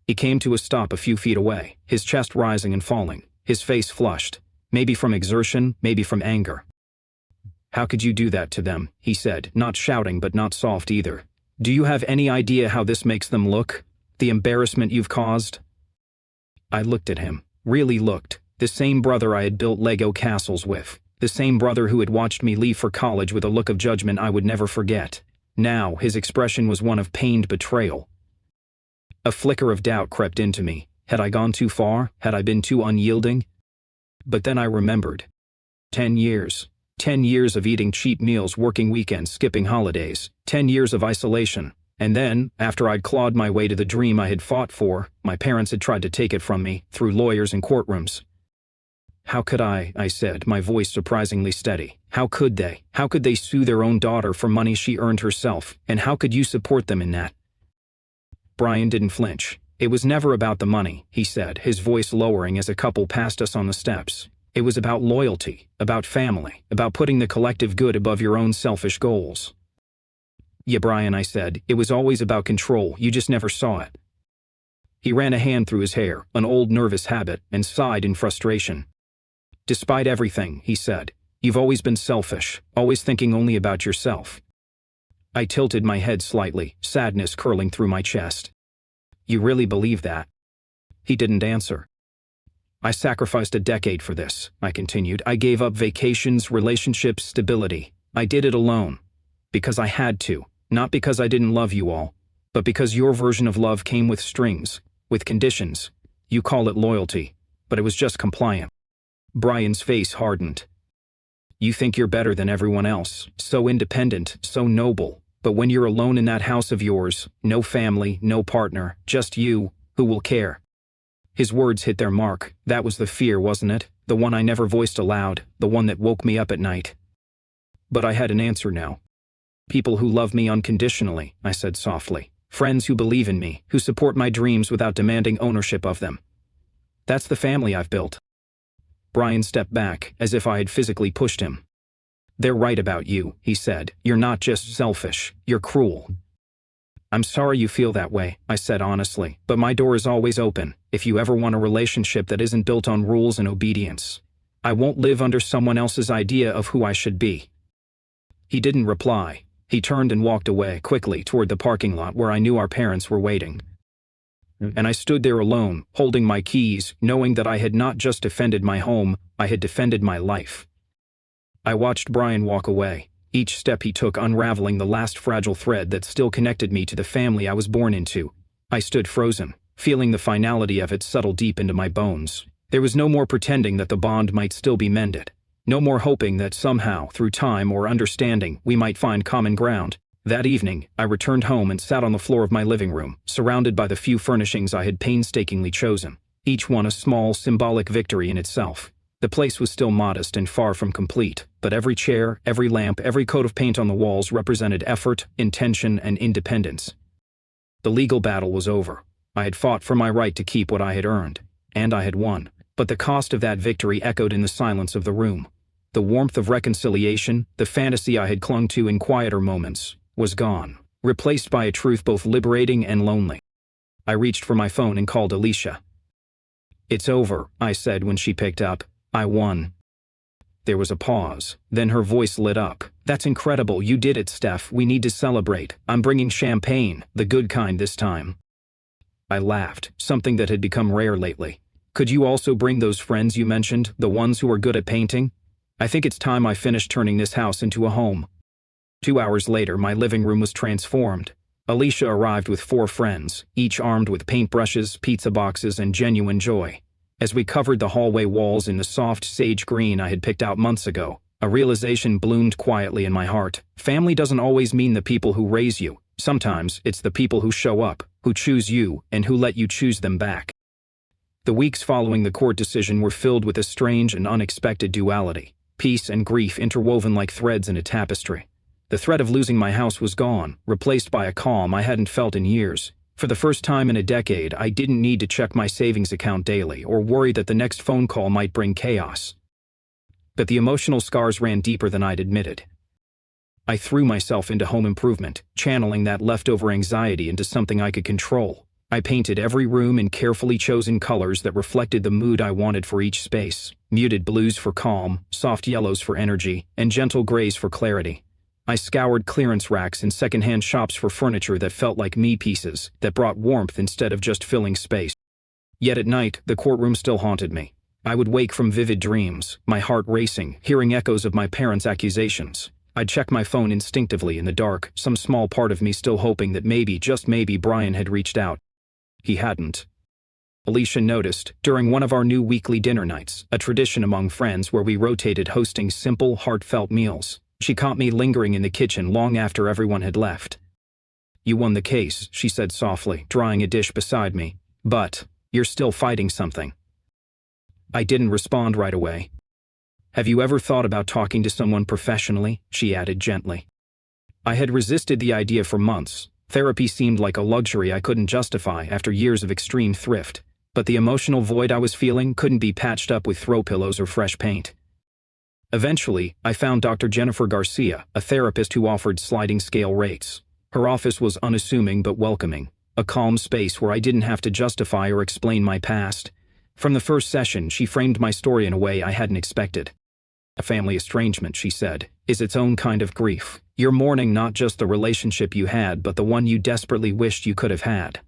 He came to a stop a few feet away, his chest rising and falling, his face flushed, maybe from exertion, maybe from anger. "How could you do that to them?" he said, not shouting but not soft either. "Do you have any idea how this makes them look? The embarrassment you've caused?" I looked at him, really looked, the same brother I had built Lego castles with, the same brother who had watched me leave for college with a look of judgment I would never forget. Now his expression was one of pained betrayal. A flicker of doubt crept into me. Had I gone too far? Had I been too unyielding? But then I remembered. 10 years. 10 years of eating cheap meals, working weekends, skipping holidays. 10 years of isolation. And then, after I'd clawed my way to the dream I had fought for, my parents had tried to take it from me, through lawyers and courtrooms. "How could I said, my voice surprisingly steady. "How could they? How could they sue their own daughter for money she earned herself, and how could you support them in that?" Brian didn't flinch. "It was never about the money," he said, his voice lowering as a couple passed us on the steps. "It was about loyalty, about family, about putting the collective good above your own selfish goals." "Yeah, Brian," I said, "it was always about control, you just never saw it." He ran a hand through his hair, an old nervous habit, and sighed in frustration. "Despite everything," he said, "you've always been selfish, always thinking only about yourself." I tilted my head slightly, sadness curling through my chest. "You really believe that?" He didn't answer. "I sacrificed a decade for this," I continued. "I gave up vacations, relationships, stability. I did it alone. Because I had to. Not because I didn't love you all, but because your version of love came with strings, with conditions. You call it loyalty, but it was just compliant." Brian's face hardened. "You think you're better than everyone else, so independent, so noble, but when you're alone in that house of yours, no family, no partner, just you, who will care?" His words hit their mark. That was the fear, wasn't it? The one I never voiced aloud, the one that woke me up at night. But I had an answer now. "People who love me unconditionally," I said softly. "Friends who believe in me, who support my dreams without demanding ownership of them. That's the family I've built." Brian stepped back, as if I had physically pushed him. "They're right about you," he said. "You're not just selfish, you're cruel." "I'm sorry you feel that way," I said honestly, "but my door is always open, if you ever want a relationship that isn't built on rules and obedience. I won't live under someone else's idea of who I should be." He didn't reply. He turned and walked away quickly toward the parking lot where I knew our parents were waiting. And I stood there alone, holding my keys, knowing that I had not just defended my home, I had defended my life. I watched Brian walk away, each step he took unraveling the last fragile thread that still connected me to the family I was born into. I stood frozen, feeling the finality of it settle deep into my bones. There was no more pretending that the bond might still be mended. No more hoping that somehow, through time or understanding, we might find common ground. That evening, I returned home and sat on the floor of my living room, surrounded by the few furnishings I had painstakingly chosen, each one a small, symbolic victory in itself. The place was still modest and far from complete, but every chair, every lamp, every coat of paint on the walls represented effort, intention, and independence. The legal battle was over. I had fought for my right to keep what I had earned, and I had won. But the cost of that victory echoed in the silence of the room. The warmth of reconciliation, the fantasy I had clung to in quieter moments, was gone, replaced by a truth both liberating and lonely. I reached for my phone and called Alicia. "It's over," I said when she picked up. "I won." There was a pause. Then her voice lit up. "That's incredible. You did it, Steph. We need to celebrate. I'm bringing champagne, the good kind this time." I laughed, something that had become rare lately. "Could you also bring those friends you mentioned, the ones who are good at painting? I think it's time I finished turning this house into a home." 2 hours later, my living room was transformed. Alicia arrived with 4 friends, each armed with paintbrushes, pizza boxes, and genuine joy. As we covered the hallway walls in the soft sage green I had picked out months ago, a realization bloomed quietly in my heart. Family doesn't always mean the people who raise you. Sometimes it's the people who show up, who choose you, and who let you choose them back. The weeks following the court decision were filled with a strange and unexpected duality, peace and grief interwoven like threads in a tapestry. The threat of losing my house was gone, replaced by a calm I hadn't felt in years. For the first time in a decade, I didn't need to check my savings account daily or worry that the next phone call might bring chaos. But the emotional scars ran deeper than I'd admitted. I threw myself into home improvement, channeling that leftover anxiety into something I could control. I painted every room in carefully chosen colors that reflected the mood I wanted for each space: muted blues for calm, soft yellows for energy, and gentle grays for clarity. I scoured clearance racks and secondhand shops for furniture that felt like me pieces, that brought warmth instead of just filling space. Yet at night, the courtroom still haunted me. I would wake from vivid dreams, my heart racing, hearing echoes of my parents' accusations. I'd check my phone instinctively in the dark, some small part of me still hoping that maybe, just maybe, Brian had reached out. He hadn't. Alicia noticed, during one of our new weekly dinner nights, a tradition among friends where we rotated hosting simple, heartfelt meals. She caught me lingering in the kitchen long after everyone had left. "You won the case," she said softly, drying a dish beside me. "But you're still fighting something." I didn't respond right away. "Have you ever thought about talking to someone professionally?" she added gently. I had resisted the idea for months. Therapy seemed like a luxury I couldn't justify after years of extreme thrift, but the emotional void I was feeling couldn't be patched up with throw pillows or fresh paint. Eventually, I found Dr. Jennifer Garcia, a therapist who offered sliding scale rates. Her office was unassuming but welcoming, a calm space where I didn't have to justify or explain my past. From the first session, she framed my story in a way I hadn't expected. "A family estrangement," she said, "is its own kind of grief. You're mourning not just the relationship you had, but the one you desperately wished you could have had."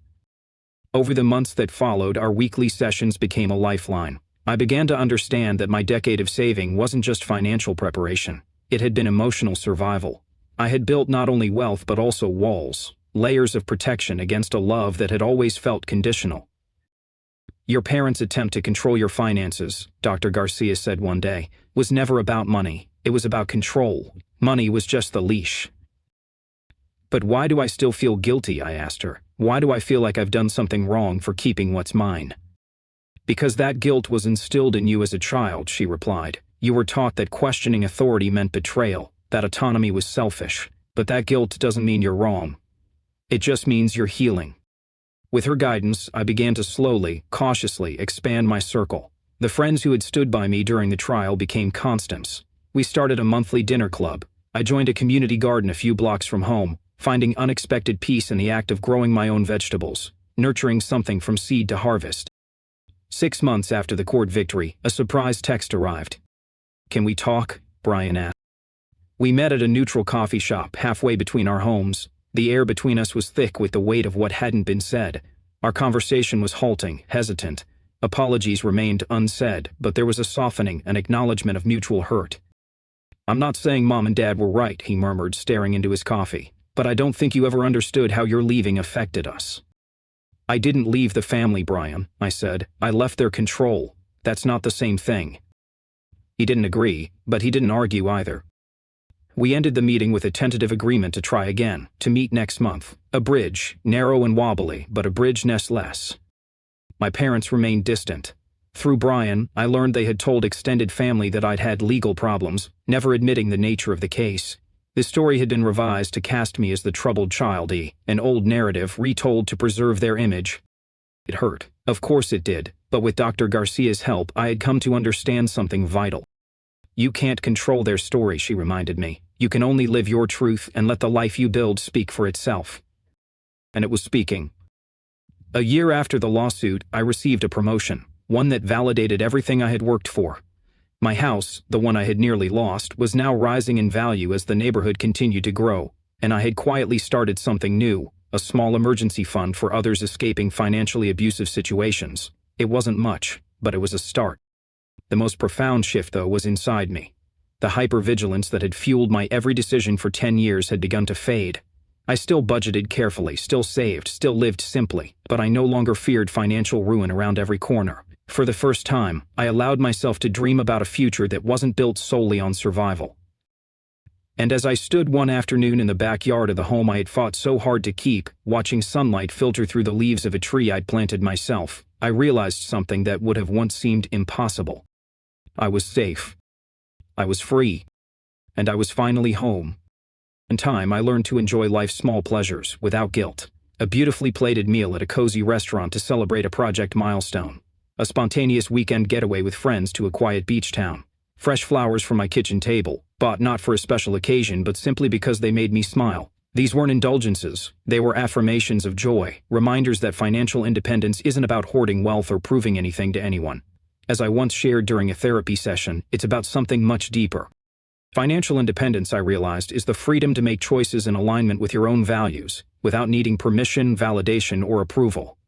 Over the months that followed, our weekly sessions became a lifeline. I began to understand that my decade of saving wasn't just financial preparation. It had been emotional survival. I had built not only wealth but also walls, layers of protection against a love that had always felt conditional. "Your parents' attempt to control your finances," Dr. Garcia said one day, "was never about money. It was about control. Money was just the leash." "But why do I still feel guilty?" I asked her. "Why do I feel like I've done something wrong for keeping what's mine?" "Because that guilt was instilled in you as a child," she replied. "You were taught that questioning authority meant betrayal, that autonomy was selfish. But that guilt doesn't mean you're wrong. It just means you're healing." With her guidance, I began to slowly, cautiously expand my circle. The friends who had stood by me during the trial became constants. We started a monthly dinner club. I joined a community garden a few blocks from home, finding unexpected peace in the act of growing my own vegetables, nurturing something from seed to harvest. 6 months after the court victory, a surprise text arrived. "Can we talk?" Brian asked. We met at a neutral coffee shop halfway between our homes. The air between us was thick with the weight of what hadn't been said. Our conversation was halting, hesitant. Apologies remained unsaid, but there was a softening, an acknowledgement of mutual hurt. "I'm not saying Mom and Dad were right," he murmured, staring into his coffee. "But I don't think you ever understood how your leaving affected us." "I didn't leave the family, Brian," I said. "I left their control. That's not the same thing." He didn't agree, but he didn't argue either. We ended the meeting with a tentative agreement to try again, to meet next month. A bridge, narrow and wobbly, but a bridge nevertheless. My parents remained distant. Through Brian, I learned they had told extended family that I'd had legal problems, never admitting the nature of the case. The story had been revised to cast me as the troubled child, an old narrative retold to preserve their image. It hurt. Of course it did, but with Dr. Garcia's help, I had come to understand something vital. "You can't control their story," she reminded me. "You can only live your truth and let the life you build speak for itself." And it was speaking. A year after the lawsuit, I received a promotion, one that validated everything I had worked for. My house, the one I had nearly lost, was now rising in value as the neighborhood continued to grow, and I had quietly started something new, a small emergency fund for others escaping financially abusive situations. It wasn't much, but it was a start. The most profound shift, though, was inside me. The hypervigilance that had fueled my every decision for 10 years had begun to fade. I still budgeted carefully, still saved, still lived simply, but I no longer feared financial ruin around every corner. For the first time, I allowed myself to dream about a future that wasn't built solely on survival. And as I stood one afternoon in the backyard of the home I had fought so hard to keep, watching sunlight filter through the leaves of a tree I'd planted myself, I realized something that would have once seemed impossible. I was safe. I was free. And I was finally home. In time, I learned to enjoy life's small pleasures without guilt. A beautifully plated meal at a cozy restaurant to celebrate a project milestone. A spontaneous weekend getaway with friends to a quiet beach town. Fresh flowers from my kitchen table, bought not for a special occasion but simply because they made me smile. These weren't indulgences, they were affirmations of joy, reminders that financial independence isn't about hoarding wealth or proving anything to anyone. As I once shared during a therapy session, it's about something much deeper. Financial independence, I realized, is the freedom to make choices in alignment with your own values, without needing permission, validation, or approval.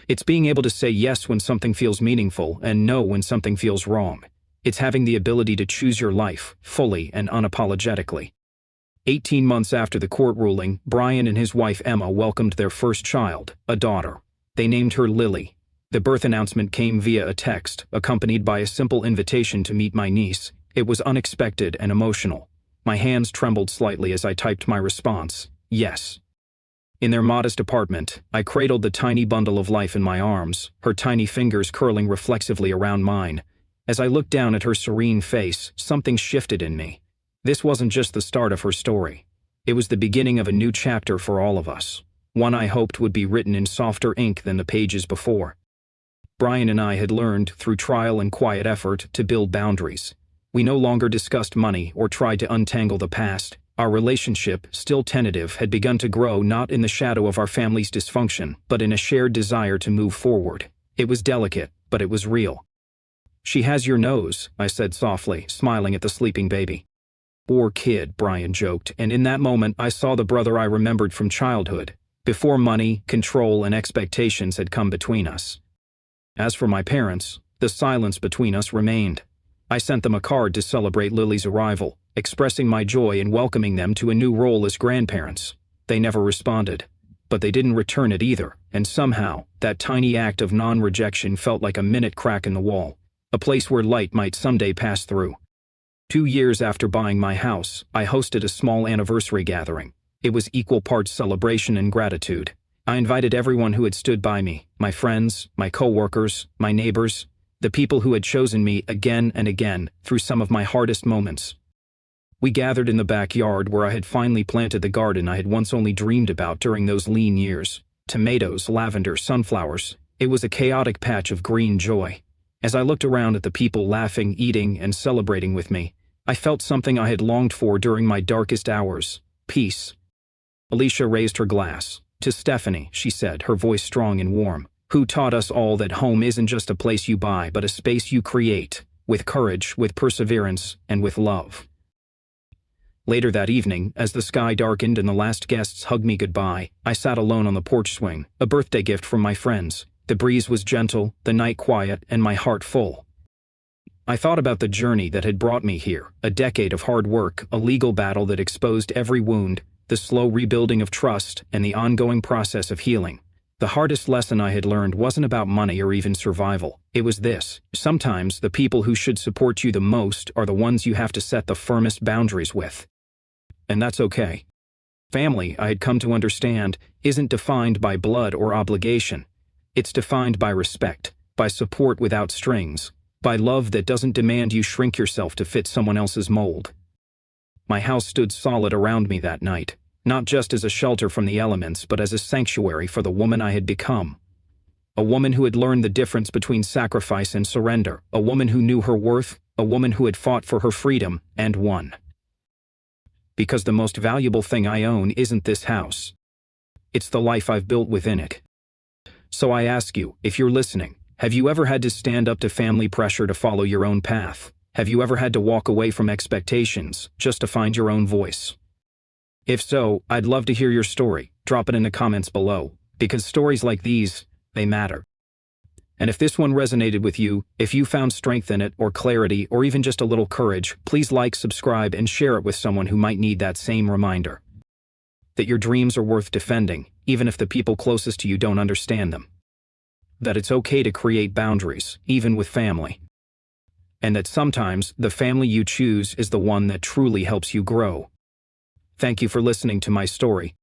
It's being able to say yes when something feels meaningful and no when something feels wrong. It's having the ability to choose your life, fully and unapologetically. 18 months after the court ruling, Brian and his wife Emma welcomed their first child, a daughter. They named her Lily. The birth announcement came via a text, accompanied by a simple invitation to meet my niece. It was unexpected and emotional. My hands trembled slightly as I typed my response, yes. In their modest apartment, I cradled the tiny bundle of life in my arms, her tiny fingers curling reflexively around mine. As I looked down at her serene face, something shifted in me. This wasn't just the start of her story. It was the beginning of a new chapter for all of us, one I hoped would be written in softer ink than the pages before. Brian and I had learned, through trial and quiet effort, to build boundaries. We no longer discussed money or tried to untangle the past. Our relationship, still tentative, had begun to grow not in the shadow of our family's dysfunction, but in a shared desire to move forward. It was delicate, but it was real. "She has your nose," I said softly, smiling at the sleeping baby. "Poor kid," Brian joked, and in that moment I saw the brother I remembered from childhood, before money, control, and expectations had come between us. As for my parents, the silence between us remained. I sent them a card to celebrate Lily's arrival, expressing my joy in welcoming them to a new role as grandparents. They never responded, but they didn't return it either, and somehow, that tiny act of non-rejection felt like a minute crack in the wall, a place where light might someday pass through. 2 years after buying my house, I hosted a small anniversary gathering. It was equal parts celebration and gratitude. I invited everyone who had stood by me, my friends, my coworkers, my neighbors, the people who had chosen me again and again through some of my hardest moments. We gathered in the backyard where I had finally planted the garden I had once only dreamed about during those lean years. Tomatoes, lavender, sunflowers. It was a chaotic patch of green joy. As I looked around at the people laughing, eating, and celebrating with me, I felt something I had longed for during my darkest hours: peace. Alicia raised her glass. "To Stephanie," she said, her voice strong and warm, "who taught us all that home isn't just a place you buy but a space you create, with courage, with perseverance, and with love." Later that evening, as the sky darkened and the last guests hugged me goodbye, I sat alone on the porch swing, a birthday gift from my friends. The breeze was gentle, the night quiet, and my heart full. I thought about the journey that had brought me here, a decade of hard work, a legal battle that exposed every wound, the slow rebuilding of trust, and the ongoing process of healing. The hardest lesson I had learned wasn't about money or even survival. It was this: sometimes the people who should support you the most are the ones you have to set the firmest boundaries with. And that's okay. Family, I had come to understand, isn't defined by blood or obligation. It's defined by respect, by support without strings, by love that doesn't demand you shrink yourself to fit someone else's mold. My house stood solid around me that night, not just as a shelter from the elements, but as a sanctuary for the woman I had become. A woman who had learned the difference between sacrifice and surrender, a woman who knew her worth, a woman who had fought for her freedom and won. Because the most valuable thing I own isn't this house. It's the life I've built within it. So I ask you, if you're listening, have you ever had to stand up to family pressure to follow your own path? Have you ever had to walk away from expectations just to find your own voice? If so, I'd love to hear your story. Drop it in the comments below, because stories like these, they matter. And if this one resonated with you, if you found strength in it, or clarity, or even just a little courage, please like, subscribe, and share it with someone who might need that same reminder. That your dreams are worth defending, even if the people closest to you don't understand them. That it's okay to create boundaries, even with family. And that sometimes the family you choose is the one that truly helps you grow. Thank you for listening to my story.